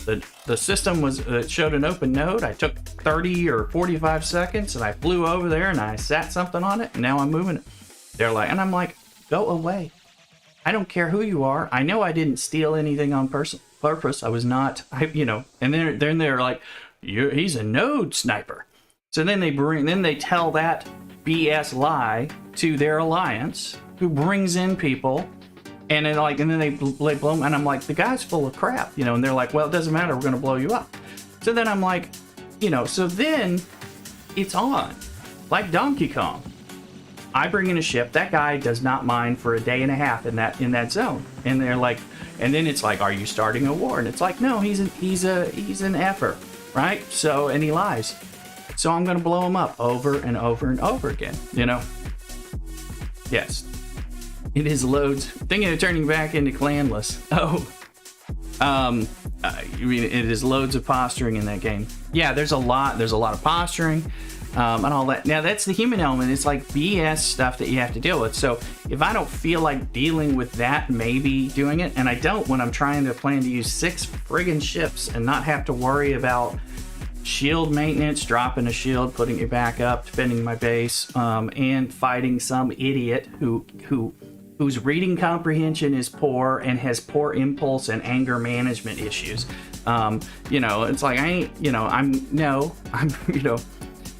The system it showed an open node. I took 30 or 45 seconds and I flew over there and I sat something on it, and now I'm moving it. They're like, and I'm like, go away. I don't care who you are. I know I didn't steal anything on purpose. I was not, and then they're like, he's a node sniper. So then they tell that BS lie to their alliance, who brings in people. And then they blow them, and I'm like, the guy's full of crap, and they're like, well, it doesn't matter, we're gonna blow you up. So then I'm like, so then it's on, like Donkey Kong. I bring in a ship, that guy does not mine for a day and a half in that zone, and they're like, and then it's like, are you starting a war? And it's like, no, he's an effer, right? So, and he lies. So I'm gonna blow him up over and over and over again, Yes. It is loads. Thinking of turning back into clanless. Oh. You mean it is loads of posturing in that game. Yeah, there's a lot of posturing, and all that. Now that's the human element. It's like BS stuff that you have to deal with. So if I don't feel like dealing with that, maybe doing it, and I don't when I'm trying to plan to use 6 friggin' ships and not have to worry about shield maintenance, dropping a shield, putting it back up, defending my base, and fighting some idiot whose reading comprehension is poor and has poor impulse and anger management issues. It's like,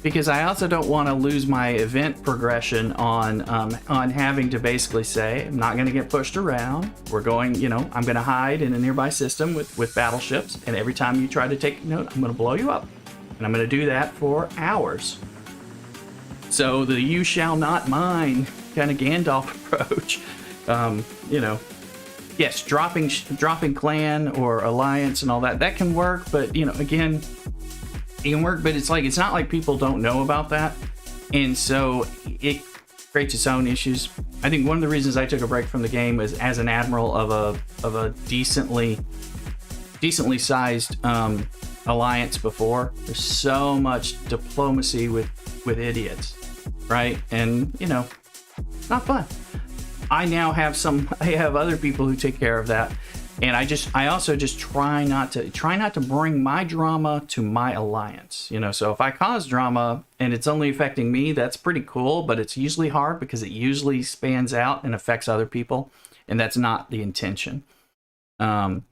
because I also don't want to lose my event progression on having to basically say, I'm not going to get pushed around. We're going, I'm going to hide in a nearby system with battleships. And every time you try to take a note, I'm going to blow you up. And I'm going to do that for hours. So the you shall not mine kind of Gandalf approach. Yes, dropping clan or alliance and all that can work, but again, it can work, but it's not like people don't know about that, and so it creates its own issues. I think one of the reasons I took a break from the game is as an admiral of a decently sized alliance before. There's so much diplomacy with idiots, right? And not fun. I now have other people who take care of that, and I also just try not to bring my drama to my alliance. So if I cause drama and it's only affecting me, that's pretty cool, but it's usually hard because it usually spans out and affects other people, and that's not the intention. So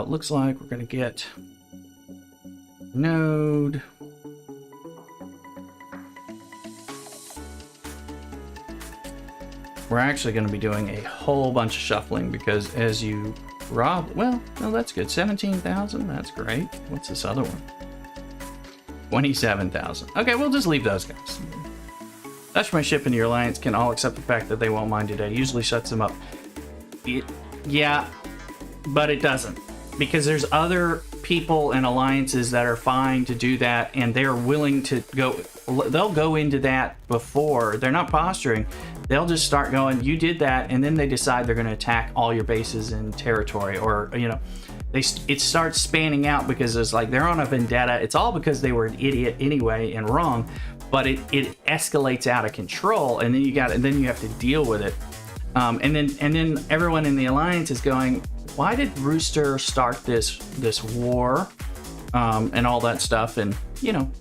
it looks like we're gonna get node. We're actually going to be doing a whole bunch of shuffling because as you rob, well, no, that's good. 17,000, that's great. What's this other one? 27,000. Okay, we'll just leave those guys. Touch my ship into your alliance can all accept the fact that they won't mine today. Usually shuts them up. Yeah, but it doesn't. Because there's other people and alliances that are fine to do that, and they're willing to go. They'll go into that before. They're not posturing. They'll just start going, you did that, and then they decide they're going to attack all your bases and territory, or, you know, it starts spanning out because it's like they're on a vendetta. It's all because they were an idiot anyway and wrong, but it escalates out of control, and then you have to deal with it. And then everyone in the alliance is going, why did Rooster start this war, and all that stuff? And, you know,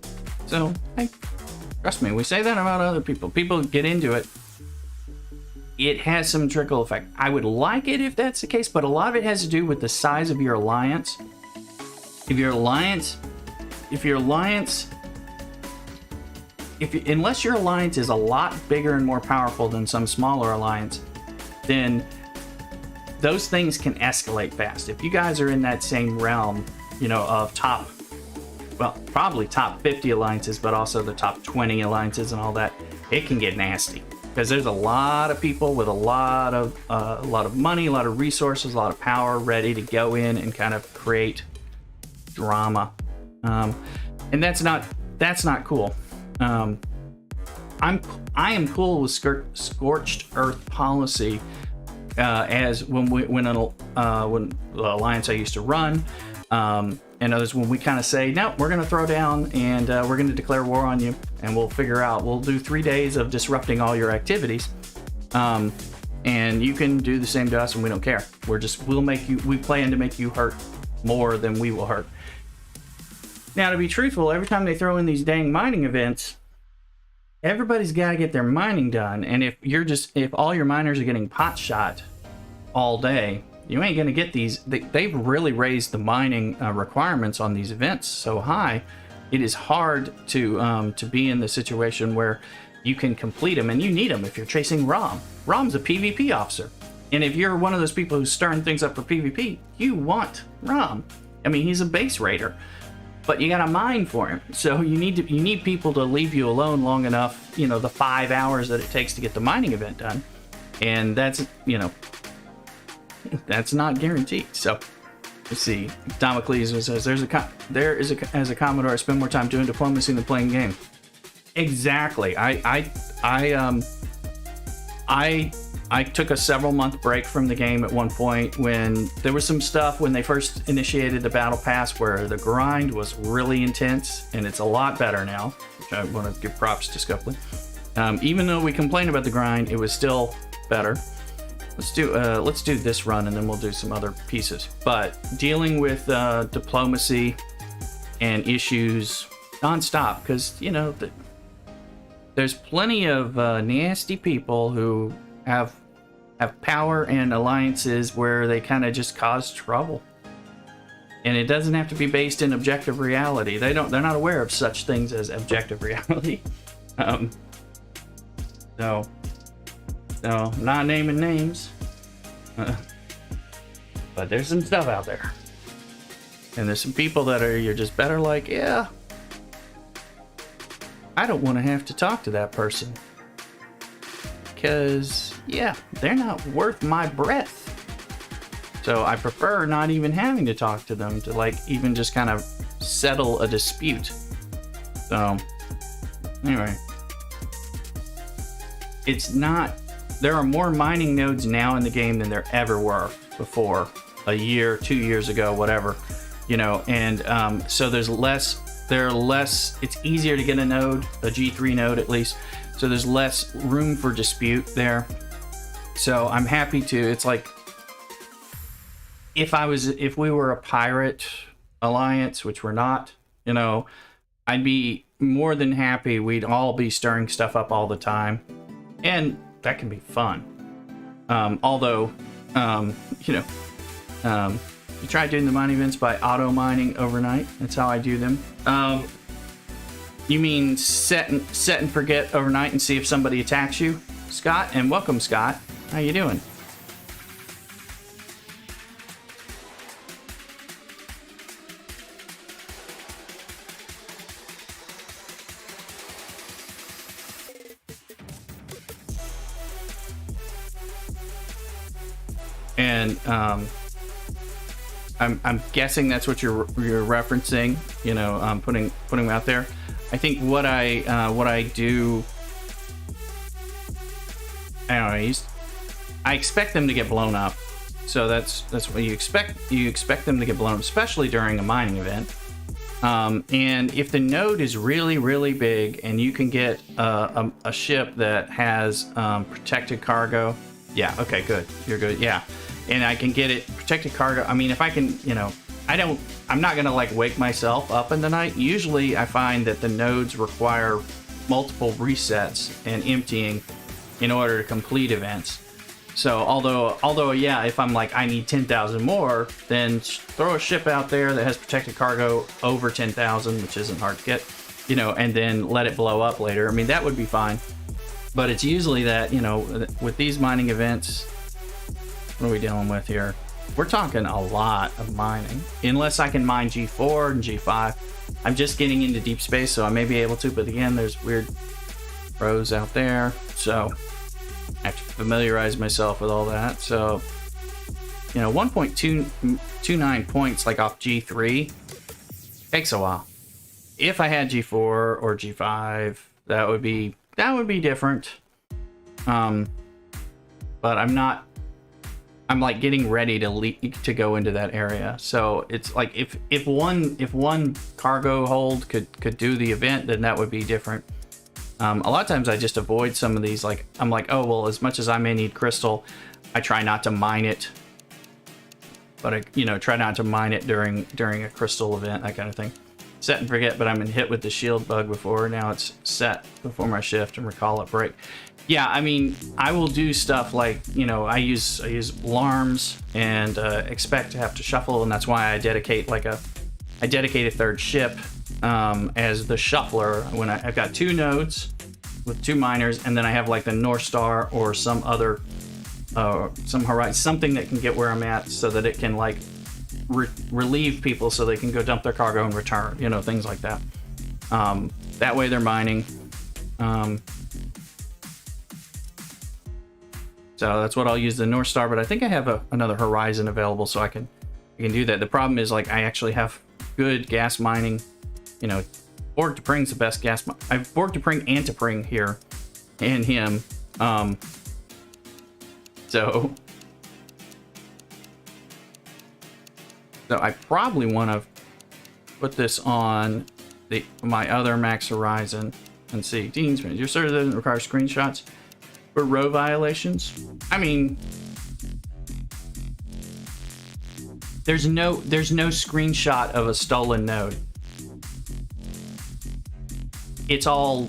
so hey, trust me, we say that about other people. People get into it. It has some trickle effect. I would like it if that's the case, but a lot of it has to do with the size of your alliance. Unless your alliance is a lot bigger and more powerful than some smaller alliance, then those things can escalate fast. If you guys are in that same realm, you know, of probably top 50 alliances, but also the top 20 alliances and all that, it can get nasty. Because there's a lot of people with a lot of money, a lot of resources, a lot of power, ready to go in and kind of create drama, and that's not cool. I am cool with scorched earth policy, as when the alliance I used to run, and others, when we kind of say, no, we're going to throw down and we're going to declare war on you, and we'll do 3 days of disrupting all your activities, and you can do the same to us and we don't care. We plan to make you hurt more than we will hurt. Now, to be truthful, every time they throw in these dang mining events, everybody's got to get their mining done, and if all your miners are getting pot shot all day, you ain't gonna get these. They've really raised the mining requirements on these events so high. It is hard to be in the situation where you can complete them, and you need them if you're chasing Rom. Rom's a PvP officer, and if you're one of those people who's stirring things up for PvP, you want Rom. I mean, he's a base raider, but you gotta mine for him. So you need people to leave you alone long enough. You know, the 5 hours that it takes to get the mining event done, and that's, you know, that's not guaranteed. So let's see. Damocles says, as a Commodore, I spend more time doing diplomacy than playing game. Exactly. I took a several month break from the game at one point when there was some stuff when they first initiated the battle pass where the grind was really intense, and it's a lot better now, which I want to give props to Scopely. Even though we complained about the grind, it was still better. Let's do this run, and then we'll do some other pieces. But dealing with diplomacy and issues nonstop, because, you know, there's plenty of nasty people who have power and alliances where they kind of just cause trouble, and it doesn't have to be based in objective reality. They're not aware of such things as objective reality. So not naming names, but there's some stuff out there, and there's some people that you're just better like, yeah, I don't want to have to talk to that person, because, yeah, they're not worth my breath. So I prefer not even having to talk to them to, like, even just kind of settle a dispute. So anyway, there are more mining nodes now in the game than there ever were before, a year, 2 years ago, whatever, you know, and so it's easier to get a node, a G3 node at least, so there's less room for dispute there. So I'm happy to, it's like, if we were a pirate alliance, which we're not, you know, I'd be more than happy. We'd all be stirring stuff up all the time, and that can be fun. Although, you know, you try doing the mining events by auto mining overnight. That's how I do them. You mean set and forget overnight and see if somebody attacks you, Scott? And welcome, Scott. How you doing? And I'm guessing that's what you're referencing. You know, putting them out there. I think what I do. I don't know. I expect them to get blown up. So that's what you expect. You expect them to get blown up, especially during a mining event. And if the node is really, really big and you can get a ship that has protected cargo, yeah, okay, good, you're good, yeah. And I can get it protected cargo. I mean, if I can, you know, I'm not gonna like wake myself up in the night. Usually I find that the nodes require multiple resets and emptying in order to complete events. So although yeah, if I'm like, I need 10,000 more, then throw a ship out there that has protected cargo over 10,000, which isn't hard to get, you know, and then let it blow up later. I mean, that would be fine. But it's usually that, you know, with these mining events, what are we dealing with here? We're talking a lot of mining. Unless I can mine G4 and G5. I'm just getting into deep space, so I may be able to, but again, there's weird rows out there. So I have to familiarize myself with all that. So, you know, 1.29 points like off G3 takes a while. If I had G4 or G5, that would be different. But I'm like getting ready to go into that area. So it's like if one cargo hold could do the event, then that would be different. A lot of times I just avoid some of these. Like I'm like, oh well, as much as I may need crystal, I try not to mine it. But I, you know, try not to mine it during a crystal event, that kind of thing. Set and forget, but I've been hit with the shield bug before. Now it's set before my shift and recall at break. Yeah, I mean, I will do stuff like, you know, I use alarms and expect to have to shuffle, and that's why I dedicate a third ship as the shuffler when I've got two nodes with two miners, and then I have like the North Star or some other some horizon, something that can get where I'm at so that it can like relieve people so they can go dump their cargo and return, you know, things like that. That way they're mining. So that's what I'll use the North Star, but I think I have another horizon available, so I can do that. The problem is like I actually have good gas mining. You know, Borg to Pring's the best gas. I have Borg to Pring and to Pring here, and him. So I probably want to put this on my other max horizon and see. Dean's, your server doesn't require screenshots for row violations. I mean, there's no screenshot of a stolen node. It's all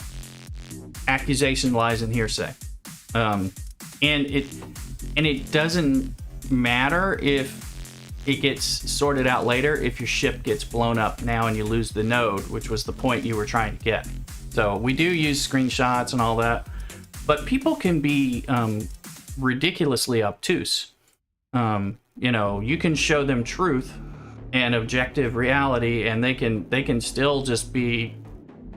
accusation, lies, and hearsay. And it doesn't matter if it gets sorted out later if your ship gets blown up now and you lose the node, which was the point you were trying to get. So we do use screenshots and all that. But people can be ridiculously obtuse. You know, you can show them truth and objective reality, and they can still just be,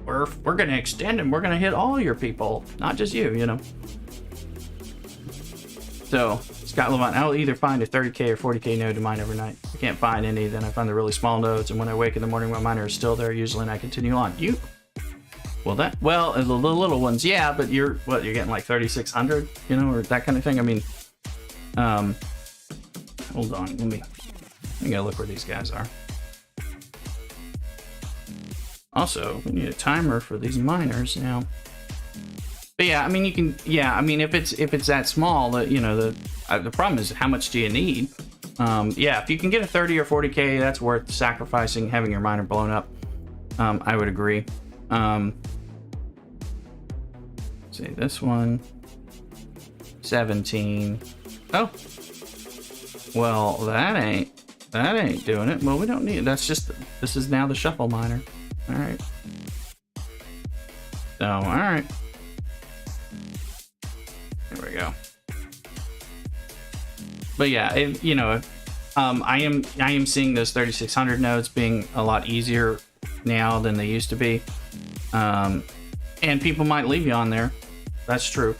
we're going to extend and we're going to hit all your people, not just you, you know. So Scott Levant, I'll either find a 30k or 40k node to mine overnight. If I can't find any, then I find the really small nodes, and when I wake in the morning, my miner is still there usually, and I continue on. Well, the little ones, yeah, but you're getting like 3,600, you know, or that kind of thing. I mean, hold on, let me go look where these guys are. Also, we need a timer for these miners now. But yeah, I mean, you can, yeah, I mean, if it's that small, that, you know, the problem is how much do you need? Yeah, if you can get a 30 or 40k, that's worth sacrificing having your miner blown up. I would agree. See this one, 17. Oh, well, that ain't doing it. Well, we don't need it. That's just, this is now the shuffle miner. All right. So, all right. There we go. But yeah, you know, I am seeing those 3,600 nodes being a lot easier now than they used to be. And people might leave you on there. That's true,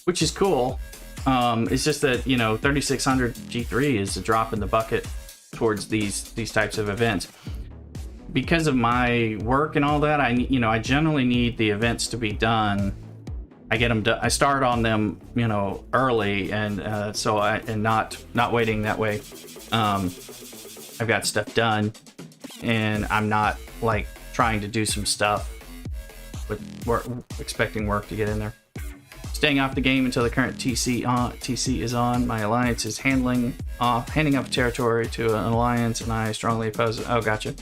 which is cool. It's just that, you know, 3,600 G3 is a drop in the bucket towards these types of events. Because of my work and all that, I generally need the events to be done. I get them done. I start on them, early, and not waiting that way. I've got stuff done, and I'm not like trying to do some stuff with work, expecting work to get in there. Staying off the game until the current TC is on. My alliance is handing off territory to an alliance, and I strongly oppose it. Oh, gotcha.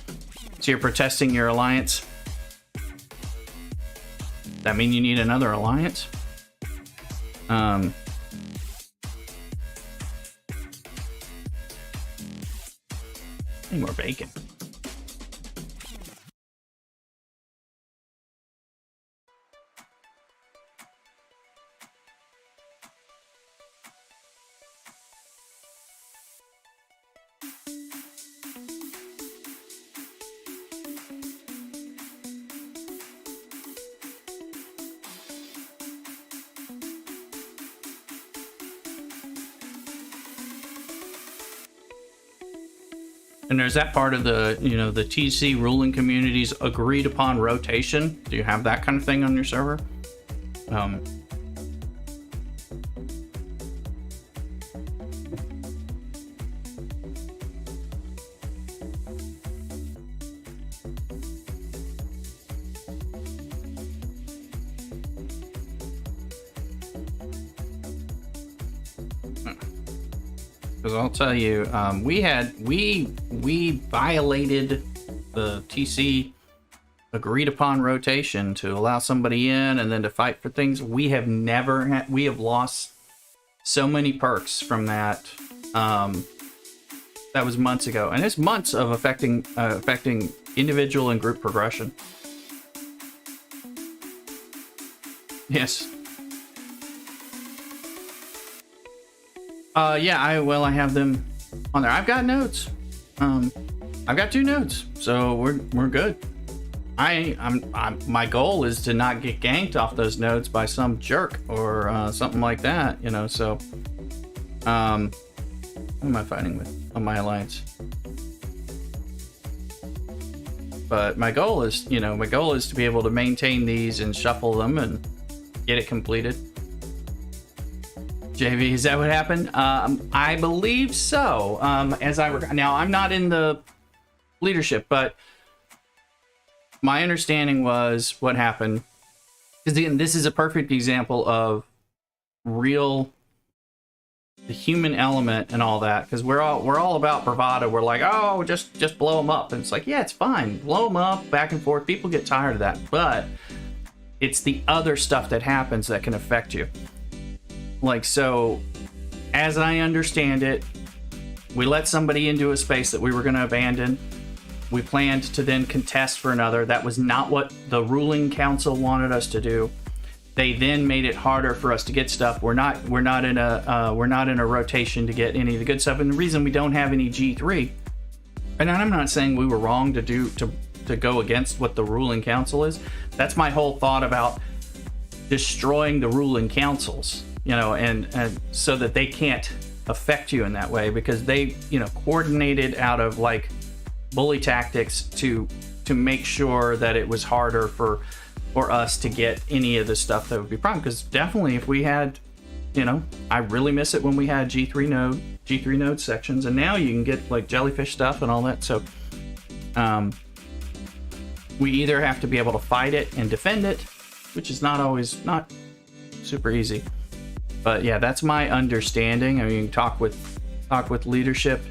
So you're protesting your alliance? That mean you need another alliance? Need more bacon. And there's that part of the, the TC ruling community's agreed upon rotation. Do you have that kind of thing on your server? Because I'll tell you, we violated the TC agreed upon rotation to allow somebody in and then to fight for things. We have lost so many perks from that. That was months ago, and it's months of affecting individual and group progression. Yes. Yeah, I have them on there. I've got nodes. I've got 2 nodes, so we're good. My goal is to not get ganked off those nodes by some jerk or something like that, so who am I fighting with on my alliance? But my goal is to be able to maintain these and shuffle them and get it completed. JV, is that what happened? I believe so. Now I'm not in the leadership, but my understanding was what happened. Because this is a perfect example of the human element and all that. Because we're all about bravado. We're like, oh, just blow them up, and it's like, yeah, it's fine, blow them up, back and forth. People get tired of that, but it's the other stuff that happens that can affect you. Like, so, as I understand it, we let somebody into a space that we were going to abandon. We planned to then contest for another. That was not what the ruling council wanted us to do. They then made it harder for us to get stuff. We're not in a rotation to get any of the good stuff. And the reason we don't have any G3, and I'm not saying we were wrong to go against what the ruling council is. That's my whole thought about destroying the ruling councils. And so that they can't affect you in that way, because they, coordinated out of like bully tactics to make sure that it was harder for us to get any of the stuff that would be problem. Because definitely if we had, I really miss it when we had G3 node sections, and now you can get like jellyfish stuff and all that. So we either have to be able to fight it and defend it, which is not super easy. But yeah, that's my understanding. I mean, you can talk with leadership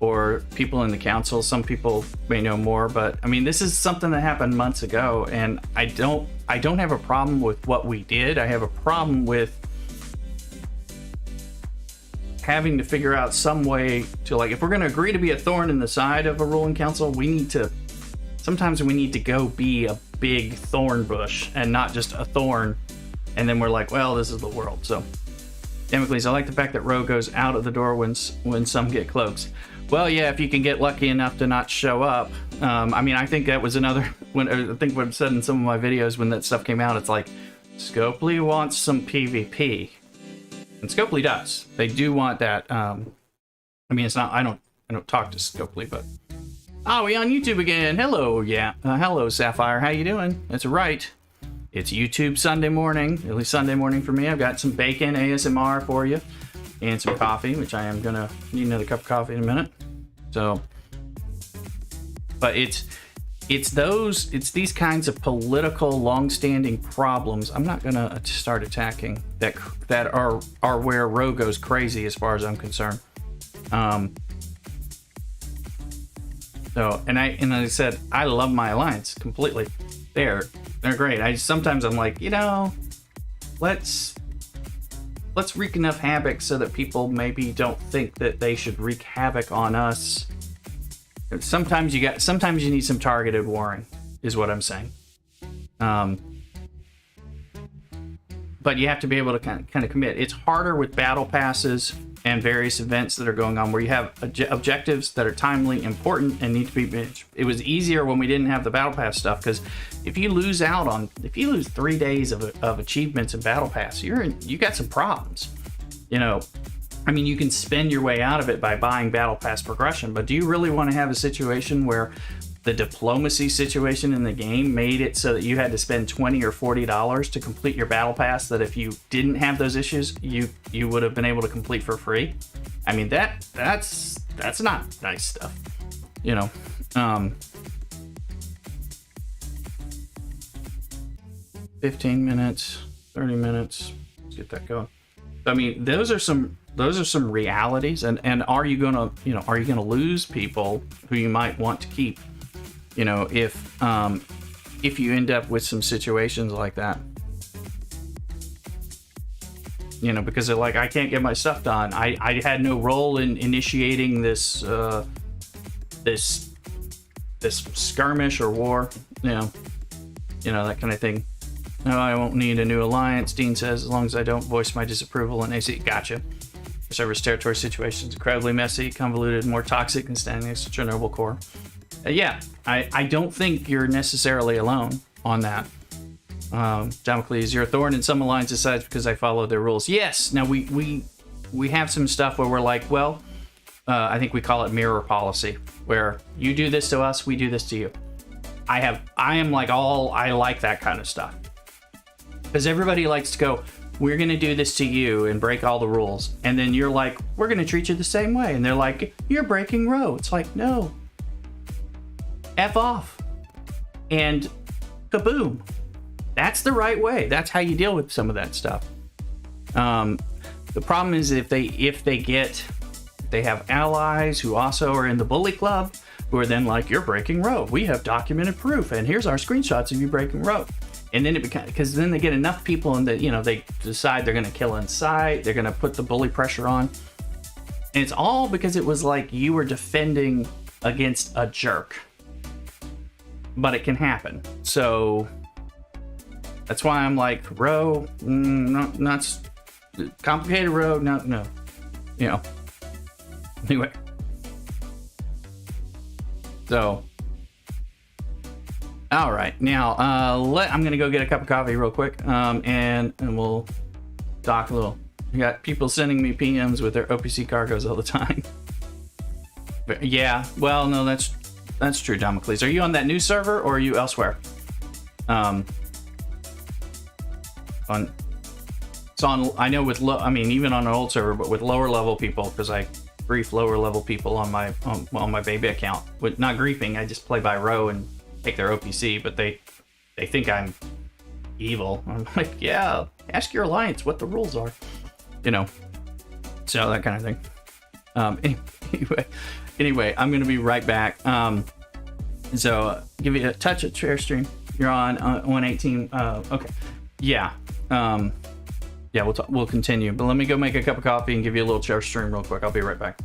or people in the council. Some people may know more, but I mean, this is something that happened months ago, and I don't have a problem with what we did. I have a problem with having to figure out some way to, like, if we're going to agree to be a thorn in the side of a ruling council, sometimes we need to go be a big thorn bush and not just a thorn. And then we're like, well, this is the world. So, Damocles, I like the fact that Ro goes out of the door when some get cloaks. Well, yeah, if you can get lucky enough to not show up. I mean, I think that was I think what I've said in some of my videos when that stuff came out, it's like, Scopely wants some PvP. And Scopely does. They do want that. I mean, it's not, don't talk to Scopely, but we on YouTube again. Hello, yeah, hello Sapphire. How you doing? That's right. It's YouTube Sunday morning, at least Sunday morning for me. I've got some bacon ASMR for you, and some coffee, which I am gonna need another cup of coffee in a minute. So, but it's these kinds of political, long-standing problems. I'm not gonna start attacking that are where Ro goes crazy, as far as I'm concerned. So, and I said, I love my alliance completely. They're great. Sometimes I'm like, let's wreak enough havoc so that people maybe don't think that they should wreak havoc on us. Sometimes you need some targeted warring, is what I'm saying. But you have to be able to kind of commit. It's harder with battle passes and various events that are going on where you have objectives that are timely, important, and need to be managed. It was easier when we didn't have the battle pass stuff, because if you lose 3 days of achievements in battle pass, you got some problems. I mean, you can spend your way out of it by buying battle pass progression, but do you really want to have a situation where the diplomacy situation in the game made it so that you had to spend $20 or $40 to complete your battle pass, that if you didn't have those issues, you would have been able to complete for free? I mean, that's not nice stuff, 15 minutes, 30 minutes, let's get that going. I mean, those are some realities, and are you gonna lose people who you might want to keep? If you end up with some situations like that, because they're like, I can't get my stuff done. I had no role in initiating this skirmish or war, that kind of thing. No, I won't need a new alliance, Dean says, as long as I don't voice my disapproval in AC. Gotcha. Service territory situations incredibly messy, convoluted, more toxic than standing next to Chernobyl core. Yeah, I don't think you're necessarily alone on that. Damocles, you're a thorn in some alliances' sides because I follow their rules. Yes. Now we have some stuff where we're like, well, I think we call it mirror policy, where you do this to us, we do this to you. I like that kind of stuff, because everybody likes to go, we're gonna do this to you and break all the rules, and then you're like, we're gonna treat you the same way, and they're like, you're breaking Ro. It's like, no. F off. And kaboom. That's the right way. That's how you deal with some of that stuff. The problem is if they have allies who also are in the bully club, who are then like, you're breaking Ro. We have documented proof, and here's our screenshots of you breaking Ro. And then because then they get enough people, and that they decide they're going to kill inside. They're going to put the bully pressure on, and it's all because it was like you were defending against a jerk. But it can happen. So that's why I'm like, Ro, not complicated Ro, no. Anyway. So, all right. Now, I'm gonna go get a cup of coffee real quick, and we'll talk a little. We got people sending me PMs with their OPC cargoes all the time. But yeah, well, no, that's true, Damocles. Are you on that new server or are you elsewhere? I know with even on an old server, but with lower level people, because I grief lower level people on my baby account. With not griefing, I just play by Ro and take their OPC, but they think I'm evil. I'm like, yeah, ask your alliance what the rules are, so that kind of thing. Anyway, I'm gonna be right back. So give you a touch at share stream. You're on 118. Okay, yeah, yeah. We'll continue, but let me go make a cup of coffee and give you a little share stream real quick. I'll be right back.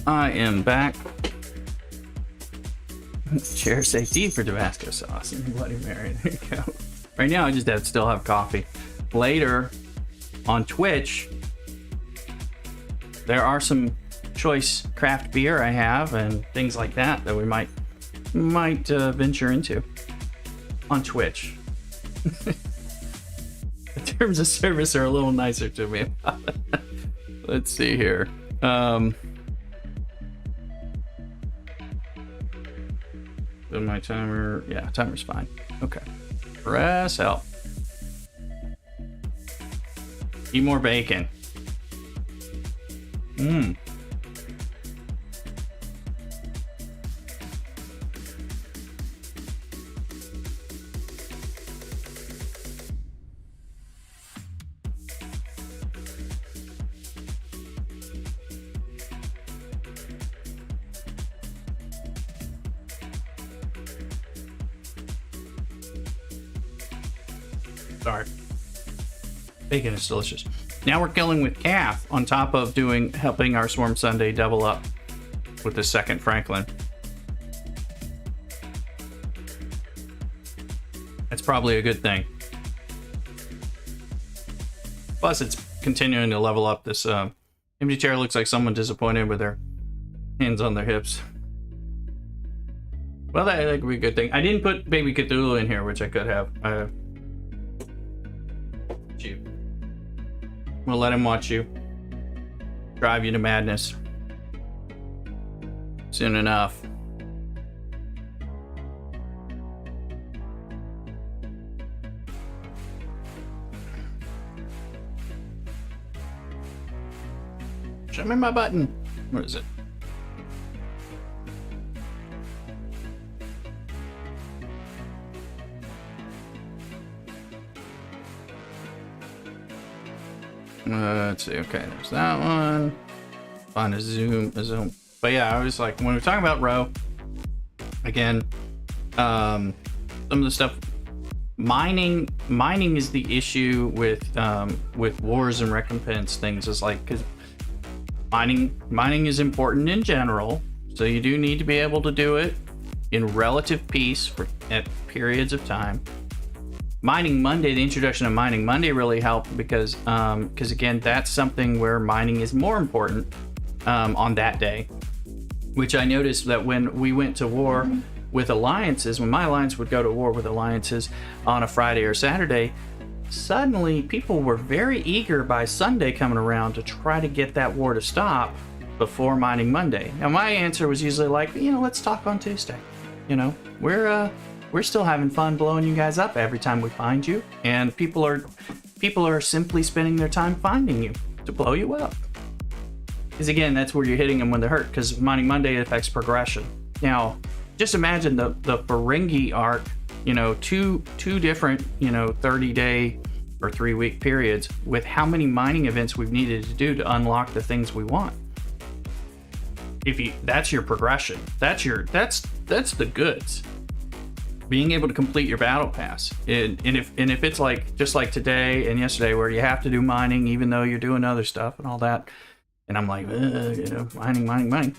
I am back. Chair safety for Tabasco sauce and Bloody Mary. There you go. Right now, I just still have coffee. Later, on Twitch, there are some choice craft beer I have and things like that we might venture into on Twitch. The terms of service are a little nicer to me. Let's see here. My timer, yeah, timer's fine. Okay. Press help. Eat more bacon. Sorry. Bacon is delicious. Now we're killing with calf on top of helping our Swarm Sunday double up with the second Franklin. That's probably a good thing. Plus, it's continuing to level up. This empty chair looks like someone disappointed with their hands on their hips. Well, that could be a good thing. I didn't put Baby Cthulhu in here, which I could have. We'll let him watch you. Drive you to madness. Soon enough. Show me my button. Where is it? Let's see. Okay, there's that one. Find a zoom. But yeah, I was like, when we're talking about row, again, some of the stuff, mining is the issue with wars and recompense things. Is like, because mining is important in general, so you do need to be able to do it in relative peace at periods of time. Mining Monday, the introduction of Mining Monday really helped because again, that's something where mining is more important on that day, which I noticed that when we went to war with alliances, when my alliance would go to war with alliances on a Friday or Saturday, suddenly people were very eager by Sunday coming around to try to get that war to stop before Mining Monday. Now my answer was usually like, let's talk on Tuesday. We're still having fun blowing you guys up every time we find you, and people are simply spending their time finding you to blow you up. Because again, that's where you're hitting them when they're hurt, because Mining Monday affects progression. Now, just imagine the Ferengi arc, two different, 30-day or 3-week periods with how many mining events we've needed to do to unlock the things we want. That's your progression. That's the goods. Being able to complete your battle pass, and if it's like just like today and yesterday where you have to do mining even though you're doing other stuff and all that, and I'm like mining.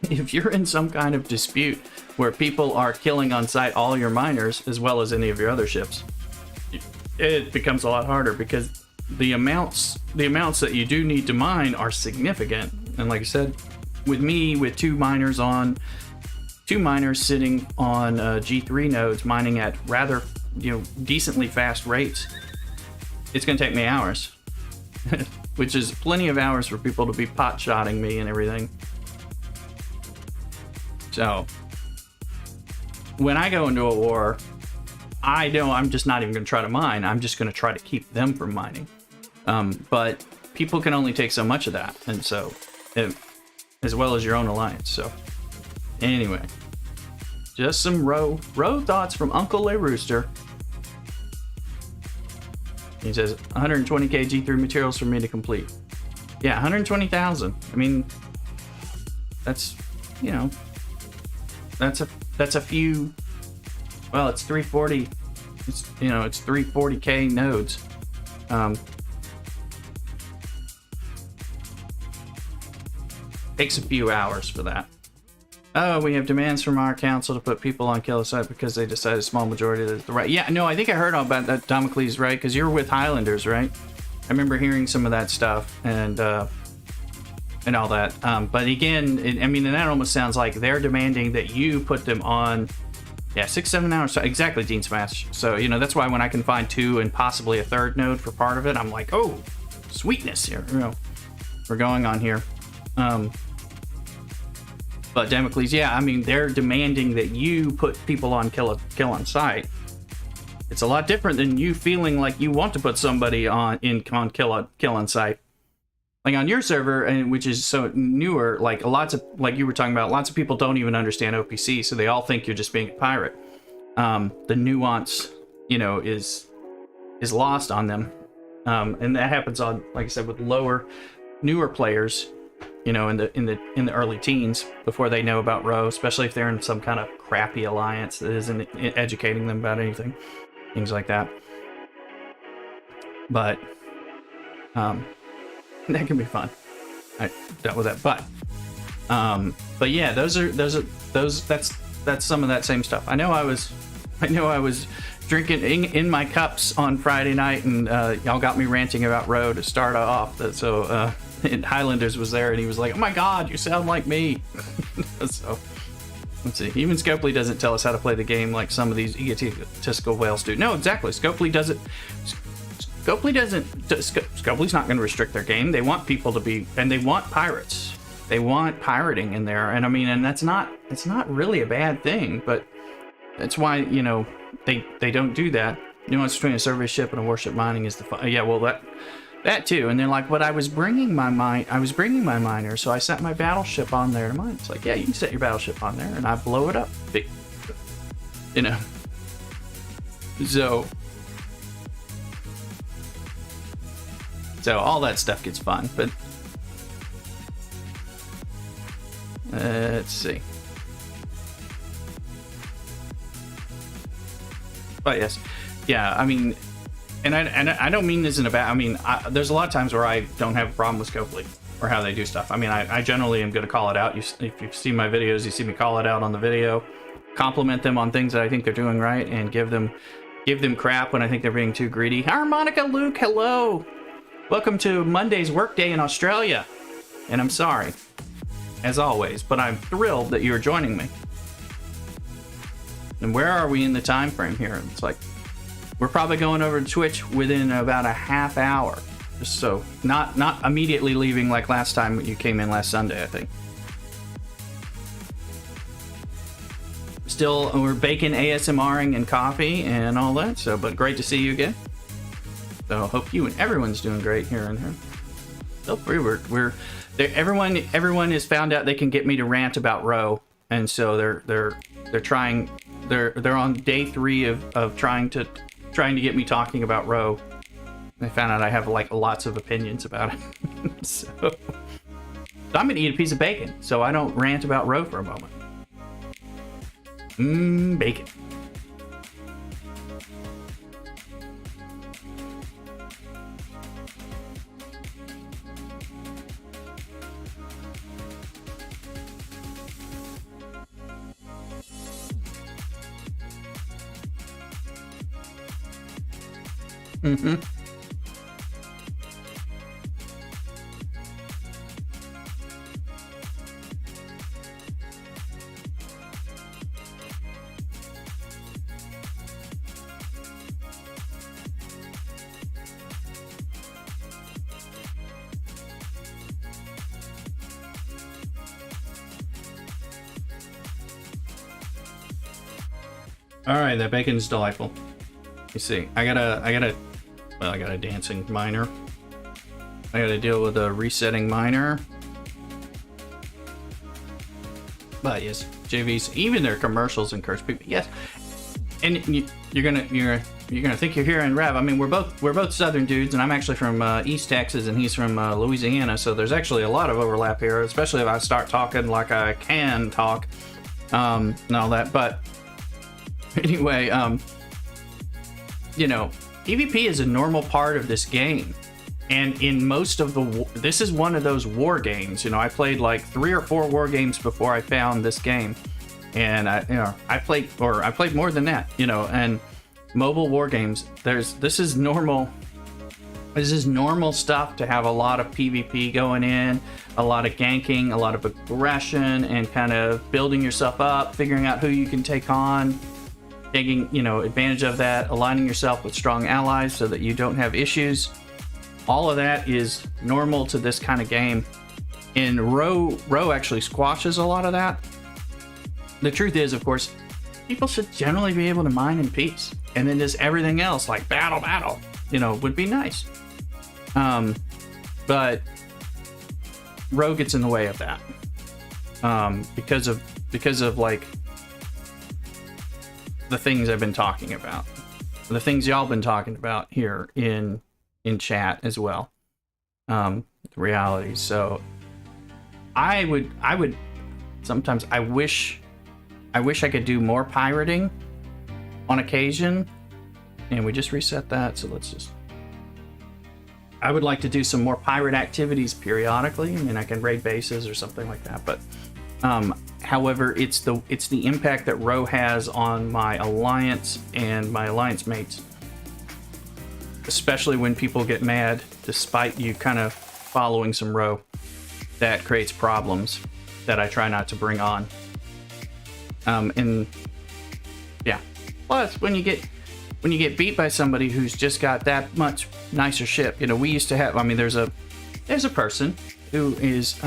If you're in some kind of dispute where people are killing on site all your miners as well as any of your other ships, it becomes a lot harder because the amounts that you do need to mine are significant. And like I said, with two miners sitting on G3 nodes mining at rather decently fast rates, it's going to take me hours. Which is plenty of hours for people to be pot-shotting me and everything. So when I go into a war, I know I'm just not even going to try to mine. I'm just going to try to keep them from mining. But people can only take so much of that, and so as well as your own alliance. So anyway, just some row thoughts from Uncle Le Rooster. He says 120k G3 materials for me to complete. Yeah, 120,000. I mean, that's that's a few. Well, it's 340. It's 340k nodes. Takes a few hours for that. Oh, we have demands from our council to put people on killer site because they decided a small majority is the right. Yeah, no, I think I heard all about that, Damocles, right? Because you're with Highlanders, right? I remember hearing some of that stuff and all that. But again, I mean, and that almost sounds like they're demanding that you put them on, yeah, 6-7 hours. Exactly, Dean Smash. So, you know, that's why when I can find 2 and possibly a 3rd node for part of it, I'm like, oh, sweetness here. You know, we're going on here. But Damocles, yeah, I mean, they're demanding that you put people on kill on site. It's a lot different than you feeling like you want to put somebody on kill on site. Like on your server, and which is so newer, like like you were talking about, lots of people don't even understand OPC, so they all think you're just being a pirate. The nuance, you know, is lost on them, and that happens on, like I said, with newer players. You know, in the early teens, before they know about row, especially if they're in some kind of crappy alliance that isn't educating them about anything, things like that. But that can be fun. I dealt with that, but yeah, that's some of that same stuff. I know I was drinking in my cups on Friday night, and y'all got me ranting about row to start off. So. And Highlanders was there, and he was like, "Oh my God, you sound like me." So let's see. Even Scopely doesn't tell us how to play the game like some of these egotistical whales do. No, exactly. Scopely's not going to restrict their game. They want people to be, and they want pirates. They want pirating in there, and I mean, and it's not really a bad thing, but that's why, you know, they don't do that. Nuance between a survey ship and a warship mining is the fun. Yeah, well, that too. And they're like, but I was bringing my miner, so I set my battleship on there to mine. It's like, yeah, you can set your battleship on there and I blow it up. Big, you know. So all that stuff gets fun, but let's see. But yes, yeah, I mean, and I don't mean this in a bad. I mean, there's a lot of times where I don't have a problem with Scopely or how they do stuff. I mean, I generally am going to call it out. If you've seen my videos, you see me call it out on the video, compliment them on things that I think they're doing right, and give them crap when I think they're being too greedy. Harmonica Luke, hello, welcome to Monday's workday in Australia, and I'm sorry, as always, but I'm thrilled that you're joining me. And where are we in the time frame here? It's like, we're probably going over to Twitch within about a half hour. Just so, not immediately leaving like last time you came in last Sunday, I think. Still, we're baking ASMRing and coffee and all that, so, but great to see you again. So, hope you and everyone's doing great here and here. Feel free, everyone has found out they can get me to rant about row, and so they're trying, they're on day 3 of trying to get me talking about row. They found out I have like lots of opinions about it. So I'm gonna eat a piece of bacon so I don't rant about row for a moment. Bacon. All right, that bacon is delightful. You see, I got a dancing miner. I gotta deal with a resetting miner. But yes, JVs, even their commercials encourage people. Yes, and you're gonna think you're hearing Rev. I mean, we're both Southern dudes, and I'm actually from East Texas, and he's from Louisiana. So there's actually a lot of overlap here, especially if I start talking like I can talk, and all that. But anyway, you know, PvP is a normal part of this game, And in most of this is one of those war games. I played like 3 or 4 war games before I found this game, and I played more than that. And mobile war games. This is normal. This is normal stuff to have a lot of PvP going in, a lot of ganking, a lot of aggression, and kind of building yourself up, figuring out who you can take on, taking advantage of that, aligning yourself with strong allies so that you don't have issues. All of that is normal to this kind of game. And Row actually squashes a lot of that. The truth is, of course, people should generally be able to mine in peace. And then just everything else, like battle, would be nice. But Row gets in the way of that. Because of like the things I've been talking about. The things y'all been talking about here in chat as well. The reality. So I would sometimes I wish I could do more pirating on occasion. And we just reset that, so I would like to do some more pirate activities periodically. I mean, I can raid bases or something like that, but however, it's the impact that Row has on my alliance and my alliance mates, especially when people get mad despite you kind of following some Row, that creates problems that I try not to bring on. And yeah, plus when you get beat by somebody who's just got that much nicer ship, we used to have. I mean, there's a person who is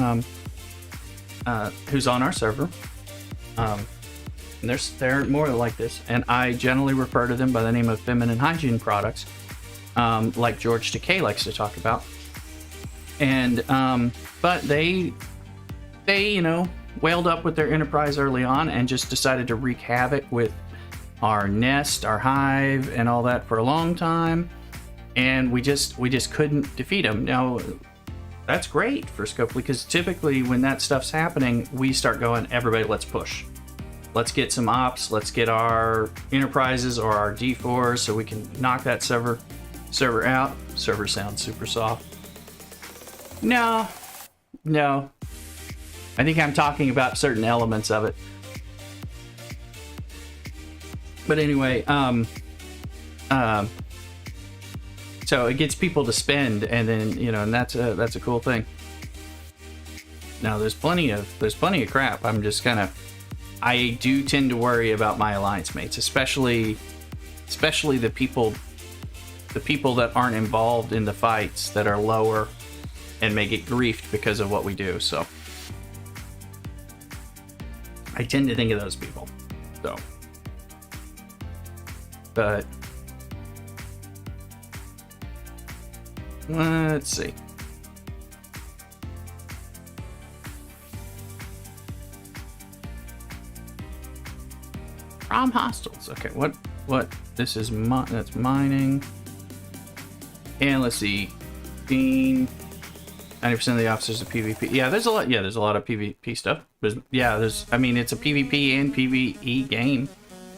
who's on our server. And they're more like this, and I generally refer to them by the name of feminine hygiene products, like George Takei likes to talk about. And but they whaled up with their enterprise early on and just decided to wreak havoc with our nest, our hive, and all that for a long time, and we just couldn't defeat them. Now, that's great for Scopely, because typically when that stuff's happening, we start going, everybody, let's push. Let's get some ops. Let's get our enterprises or our D4s so we can knock that server out. Server sounds super soft. No. I think I'm talking about certain elements of it. But anyway, so it gets people to spend, and then and that's a cool thing. Now there's plenty of crap. I'm just I do tend to worry about my alliance mates, especially the people that aren't involved in the fights, that are lower and may get griefed because of what we do. So I tend to think of those people. So. But let's see. From hostiles. Okay, what? This is that's mining. And let's see. 90% of the officers are PvP. Yeah, there's a lot. Yeah, there's a lot of PvP stuff. It's a PvP and PvE game.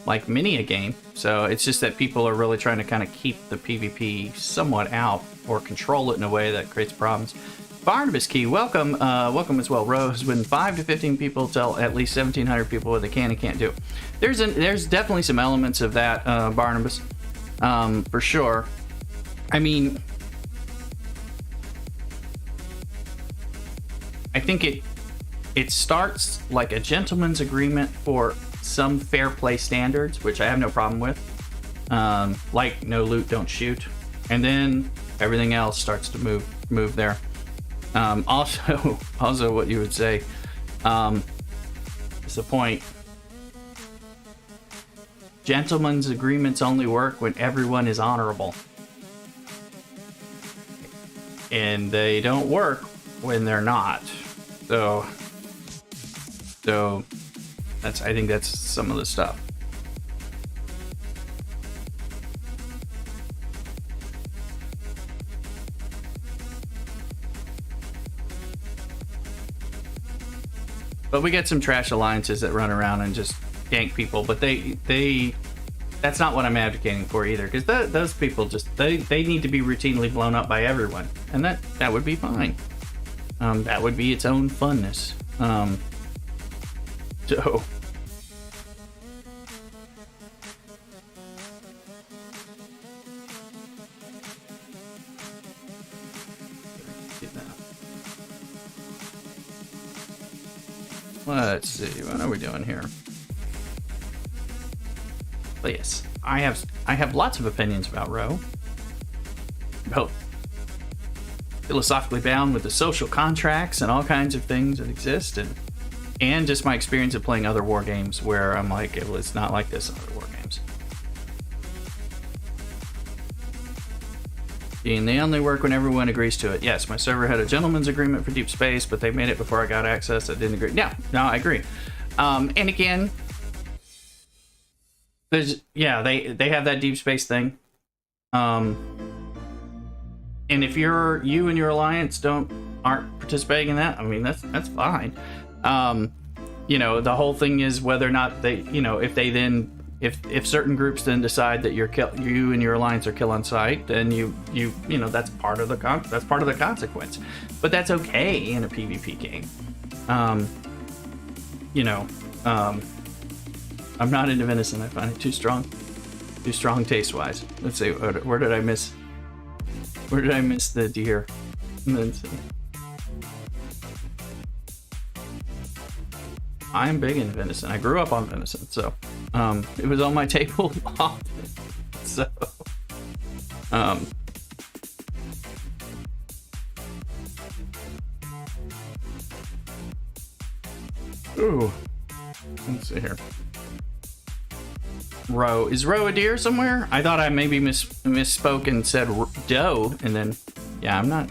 Like many a game, so it's just that people are really trying to kind of keep the PvP somewhat out or control it in a way that creates problems. Barnabas Key, welcome as well. Rose, when 5 to 15 people tell at least 1,700 people what they can and can't do. There's definitely some elements of that, Barnabas, for sure. I mean, I think it starts like a gentleman's agreement for some fair play standards, which I have no problem with, like no loot, don't shoot, and then everything else starts to move there. Also what you would say is the point. Gentlemen's agreements only work when everyone is honorable, and they don't work when they're not. So I think that's some of the stuff. But we get some trash alliances that run around and just gank people, but they That's not what I'm advocating for either, because those people just they need to be routinely blown up by everyone, and that would be fine. That would be its own funness. So let's see, what are we doing here? But yes, I have lots of opinions about Roe. Both philosophically bound with the social contracts and all kinds of things that exist, and just my experience of playing other war games where I'm like, well, it's not like this in other war games. And they only work when everyone agrees to it. Yes, my server had a gentleman's agreement for deep space, but they made it before I got access. I didn't agree. No, I agree. And again, there's they have that deep space thing. And if you and your alliance aren't participating in that, I mean that's fine. You know, the whole thing is whether or not they, you know, if certain groups then decide that you and your alliance are kill on sight, then you know that's part of the consequence. But that's okay in a PvP game. You know, I'm not into venison. I find it too strong taste wise. Let's see, where did I miss? Where did I miss the deer? I'm big into venison. I grew up on venison, so it was on my table often. So ooh, let's see here. Roe. Is Roe a deer somewhere? I thought I maybe misspoke and said doe, and then yeah, I'm not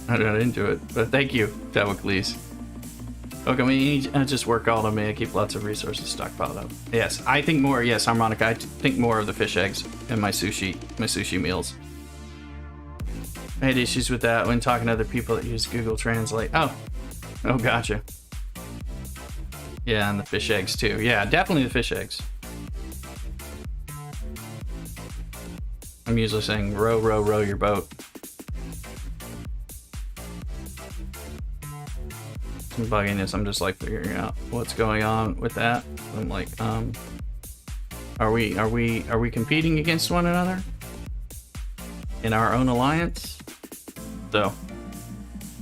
into it. But thank you, Damocles. Okay, we just work all to me. I keep lots of resources stockpiled up. Yes, I think more. Yes, Harmonica. I think more of the fish eggs in my sushi meals. I had issues with that when talking to other people that use Google Translate. Oh, gotcha. Yeah, and the fish eggs too. Yeah, definitely the fish eggs. I'm usually saying row, row, row your boat. Some bugginess. I'm just like figuring out what's going on with that. I'm like, are we competing against one another in our own alliance? So,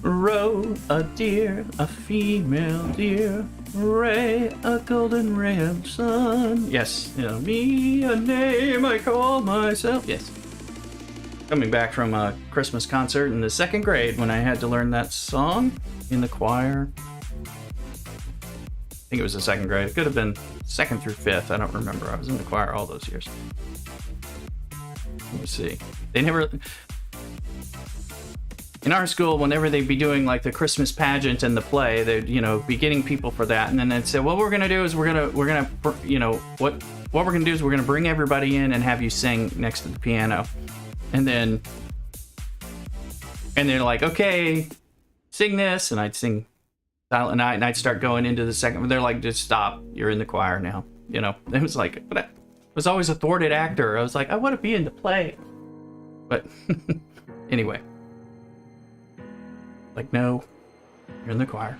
row a deer, a female deer. Ray, a golden ray of sun. Yes, you know, me a name I call myself. Yes. Coming back from a Christmas concert in the 2nd grade when I had to learn that song in the choir. I think it was the 2nd grade. It could have been 2nd through 5th. I don't remember. I was in the choir all those years. Let me see. They never... In our school, whenever they'd be doing like the Christmas pageant and the play, they'd, you know, be getting people for that, and then they'd say, "What we're gonna do is we're gonna, you know, what we're gonna do is we're gonna bring everybody in and have you sing next to the piano," and they're like, "Okay, sing this," and I'd sing Silent Night, and I'd start going into the second. They're like, "Just stop! You're in the choir now." You know, it was like, but I was always a thwarted actor. I was like, I want to be in the play, but anyway. Like, no, you're in the choir.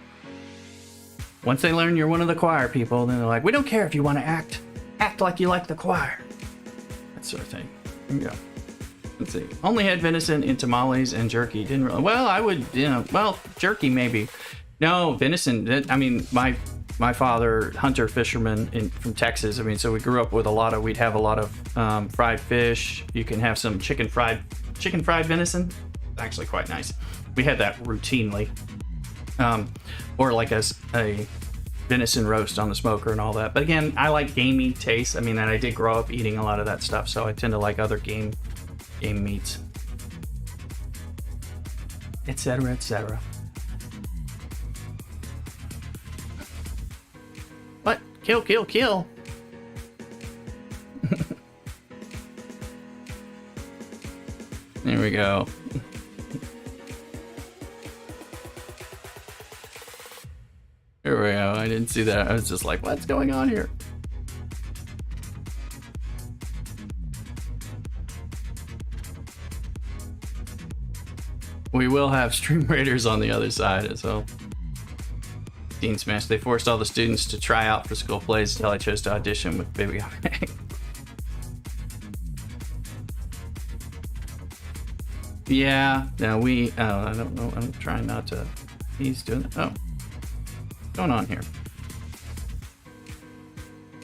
Once they learn you're one of the choir people, then they're like, we don't care if you want to act like you like the choir. That sort of thing. Yeah. Let's see. Only had venison in tamales and jerky. Didn't really. Well, I would, you know, well, jerky maybe. No, venison. I mean, my father, hunter fisherman from Texas. I mean, so we grew up with we'd have a lot of fried fish. You can have some chicken fried venison. It's actually quite nice. We had that routinely, or like a venison roast on the smoker and all that. But again, I like gamey taste. I mean, and I did grow up eating a lot of that stuff, so I tend to like other game meats, etc., etc. What? Kill, kill, kill! There we go. Here we go. I didn't see that. I was just like, what's going on here? We will have Stream Raiders on the other side as well. Teen Smash. They forced all the students to try out for school plays until I chose to audition with Baby Bang. Yeah, no, we, I don't know, I'm trying not to, he's doing it. Oh, what's going on here?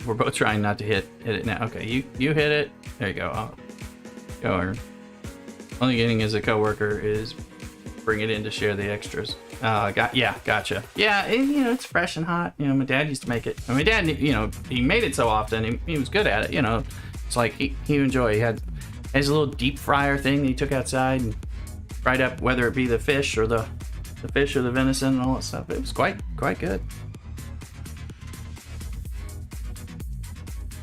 We're both trying not to hit it now. Okay, you hit it. There you go. Oh, go. Only getting as a coworker is bring it in to share the extras. Gotcha. Yeah, and, you know, it's fresh and hot. You know, my dad used to make it. And my dad, you know, he made it so often. He was good at it. You know, it's like he enjoyed. He had his little deep fryer thing that he took outside and fried up, whether it be the fish or the venison and all that stuff. It was quite good.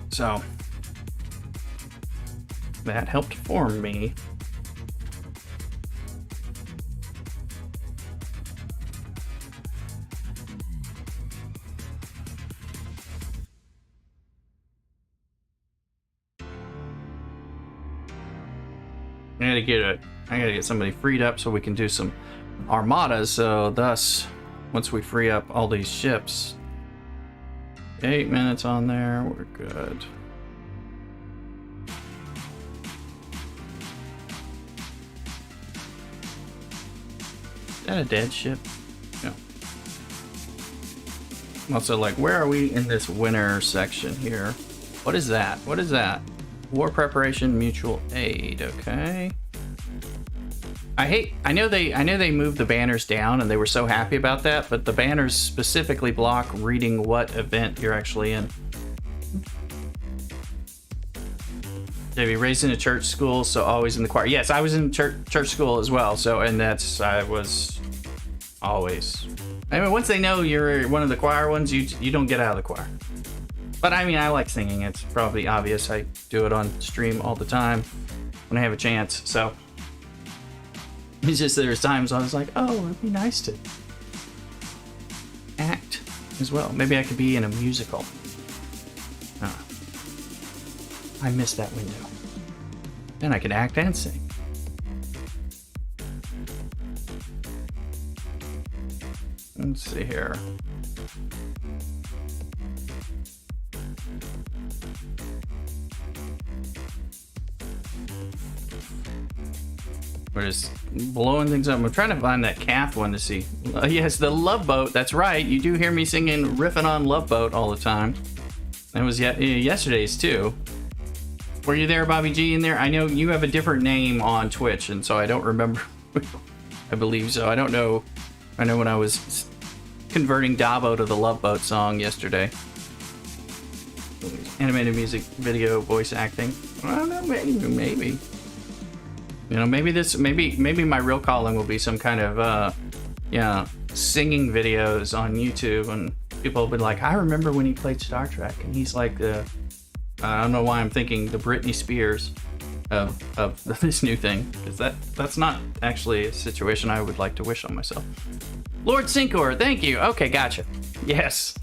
So that helped form me. I gotta get somebody freed up so we can do some armadas. So thus, once we free up all these ships, 8 minutes on there, we're good. Is that a dead ship? No. Also, like, where are we in this winter section here? What is that? What is that? War preparation, mutual aid. Okay. I know they moved the banners down and they were so happy about that, but the banners specifically block reading what event you're actually in. JV, raised in a church school, so always in the choir. Yes, I was in church school as well. So, and I was always. I mean, once they know you're one of the choir ones, you don't get out of the choir. But I mean, I like singing. It's probably obvious. I do it on stream all the time when I have a chance. So it's just there's times I was like, oh, it'd be nice to act as well. Maybe I could be in a musical. I missed that window. Then I could act and sing. Let's see here. We're just blowing things up. I'm trying to find that calf one to see. Yes, the Love Boat. That's right. You do hear me singing, riffing on Love Boat all the time. That was yesterday's too. Were you there, Bobby G, in there? I know you have a different name on Twitch, and so I don't remember. I believe so. I don't know. I know when I was converting Dabo to the Love Boat song yesterday. Animated music, video, voice acting. I don't know, maybe. You know, maybe my real calling will be some kind of, singing videos on YouTube, and people will be like, I remember when he played Star Trek, and he's like the, I don't know why I'm thinking the Britney Spears of this new thing, because that's not actually a situation I would like to wish on myself. Lord Sinkor, thank you. Okay, gotcha. Yes,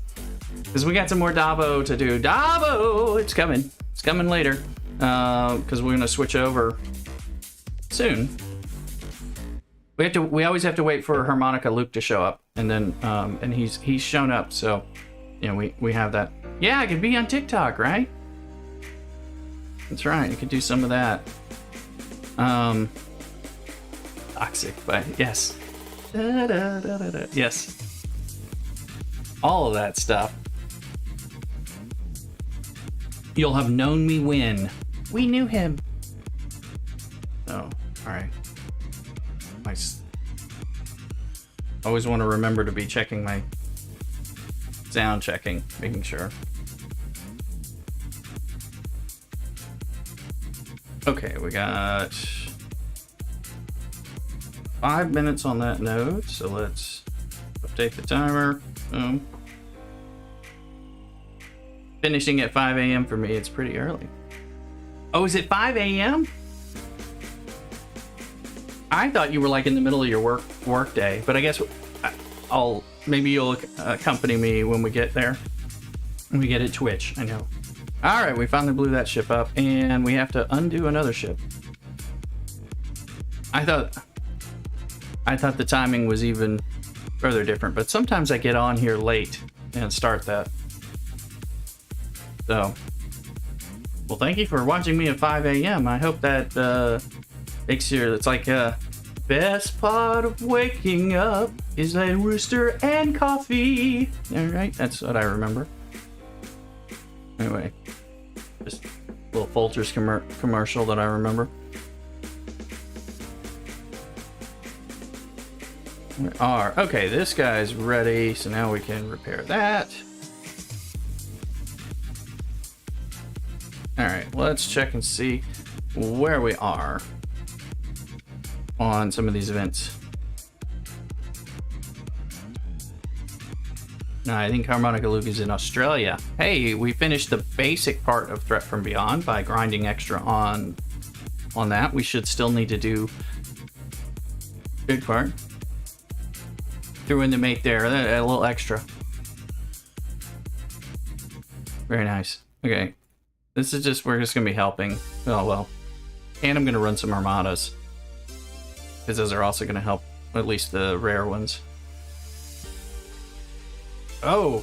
because we got some more Dabo to do. Dabo, it's coming later, because we're gonna switch over soon. We always have to wait for Harmonica Luke to show up, and then and he's shown up, so you know we have that. Yeah, I could be on TikTok, right? That's right, you could do some of that. Toxic, but yes. Yes. All of that stuff. You'll have known me when. We knew him. Oh, alright. Nice. Always want to remember to be checking my sound checking, making sure. Okay, we got 5 minutes on that node, so let's update the timer. Boom. Finishing at 5 a.m. for me, it's pretty early. Oh, is it 5 a.m.? I thought you were like in the middle of your work day, but I guess maybe you'll accompany me when we get there. When we get at Twitch, I know. All right, we finally blew that ship up, and we have to undo another ship. I thought I thought the timing was even further different, but sometimes I get on here late and start that. So, well, thank you for watching me at 5 a.m. I hope that makes your, it's like best part of waking up is a rooster and coffee. All right, that's what I remember. Anyway, just a little Folgers commercial that I remember. We are. Okay, this guy's ready, so now we can repair that. Alright, let's check and see where we are on some of these events. No, I think Harmonica Luke is in Australia. Hey, we finished the basic part of Threat from Beyond by grinding extra on that. We should still need to do big part. Threw in the mate there, a little extra. Very nice. Okay, this is just, we're just gonna be helping. Oh well, and I'm gonna run some armadas because those are also gonna help, at least the rare ones. Oh,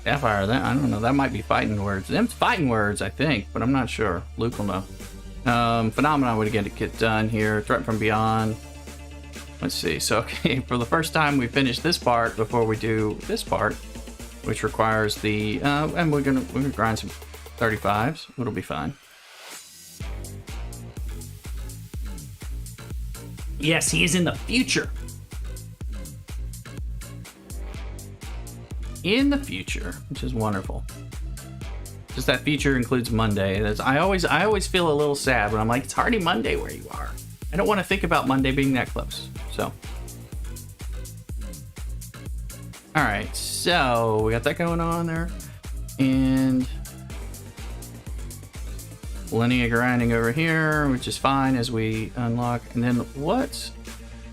Sapphire, that, I don't know, that might be fighting words. Them's fighting words, I think, but I'm not sure. Luke will know. Phenomenon would get done here. Threat from Beyond. Let's see. So, okay, for the first time, we finished this part before we do this part, which requires the, and we're gonna grind some 35s. It'll be fine. Yes, he is in the future. In the future, which is wonderful. Just that future includes Monday. I always feel a little sad when I'm like, it's already Monday where you are. I don't want to think about Monday being that close. So, all right, so we got that going on there, and linear grinding over here, which is fine as we unlock. And then what's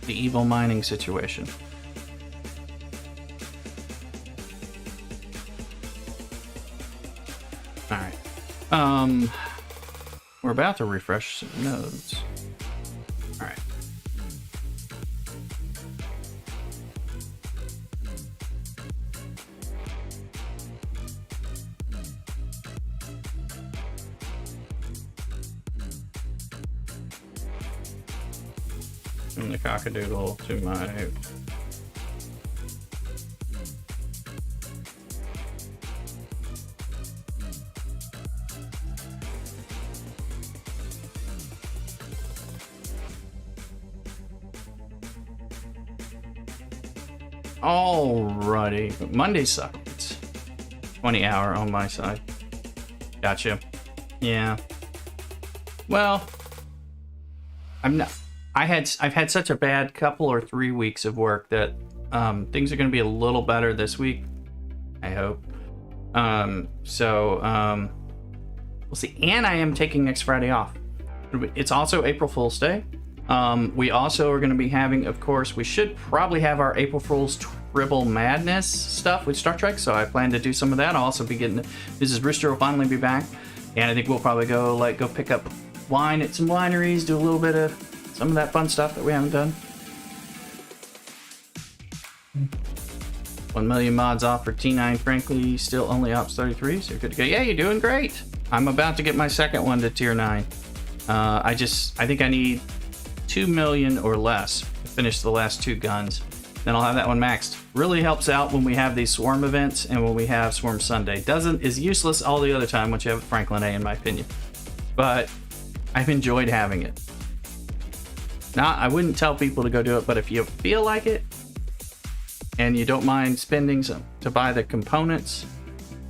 the evil mining situation? All right, we're about to refresh some nodes. All right. From the CockADoodle to my alrighty. Monday sucked. It's 20 hour on my side. Gotcha. Yeah. Well, I've had such a bad couple or 3 weeks of work that things are going to be a little better this week, I hope. We'll see. And I am taking next Friday off. It's also April Fool's Day. We also are going to be having, of course, we should probably have our April Fool's Tribble Madness stuff with Star Trek, so I plan to do some of that. I'll also be getting, Mrs. Rooster will finally be back, and I think we'll probably go pick up wine at some wineries, do a little bit of some of that fun stuff that we haven't done. 1 million mods off for T9, frankly, still only Ops 33, so you're good to go. Yeah, you're doing great. I'm about to get my second one to tier 9. I think I need 2 million or less to finish the last 2 guns. Then I'll have that one maxed. Really helps out when we have these swarm events and when we have Swarm Sunday. Is useless all the other time once you have Franklin A, in my opinion. But I've enjoyed having it. Now, I wouldn't tell people to go do it, but if you feel like it and you don't mind spending some to buy the components,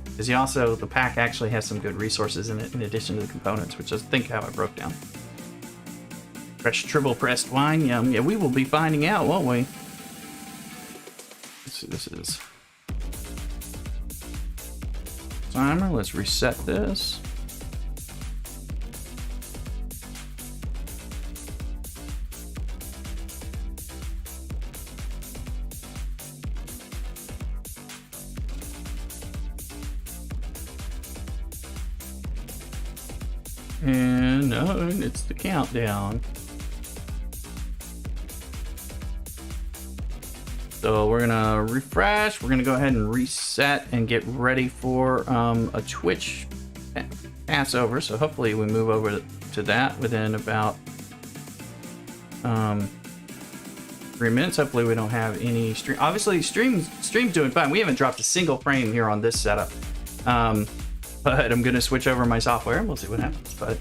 because the pack actually has some good resources in it in addition to the components, which is, I think, how I broke down. Fresh triple pressed wine, yum. Yeah, we will be finding out, won't we? Let's see, this is timer. Let's reset this. And no, it's the countdown. So we're gonna refresh. We're gonna go ahead and reset and get ready for a Twitch Passover. So hopefully we move over to that within about 3 minutes. Hopefully we don't have any stream. Obviously stream's doing fine. We haven't dropped a single frame here on this setup. But I'm gonna switch over my software and we'll see what happens. But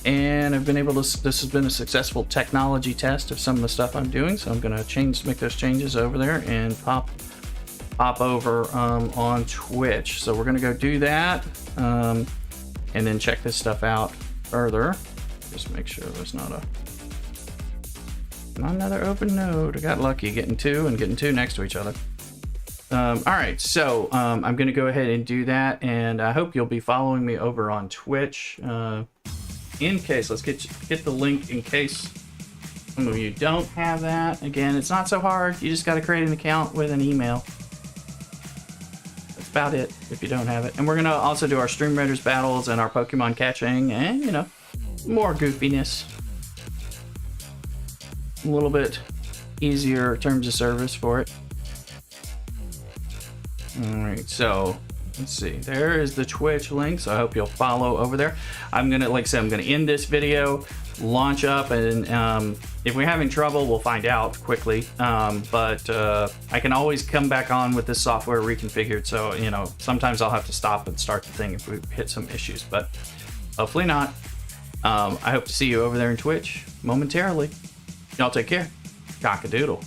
and I've been able to, this has been a successful technology test of some of the stuff I'm doing. So I'm gonna make those changes over there and pop over on Twitch. So we're gonna go do that and then check this stuff out further. Just make sure there's not another open node. I got lucky getting two next to each other. All right, so I'm gonna go ahead and do that, and I hope you'll be following me over on Twitch. In case, let's get the link in case some of you don't have that. Again, it's not so hard. You just got to create an account with an email. That's about it if you don't have it. And we're gonna also do our Stream Raiders battles and our Pokemon catching, and you know, more goofiness. A little bit easier terms of service for it. All right, so let's see. There is the Twitch link, so I hope you'll follow over there. I'm gonna, like I said, I'm gonna end this video, launch up, and if we're having trouble, we'll find out quickly. But I can always come back on with this software reconfigured, so you know, sometimes I'll have to stop and start the thing if we hit some issues, but hopefully not. I hope to see you over there in Twitch momentarily. Y'all take care. CockADoodle.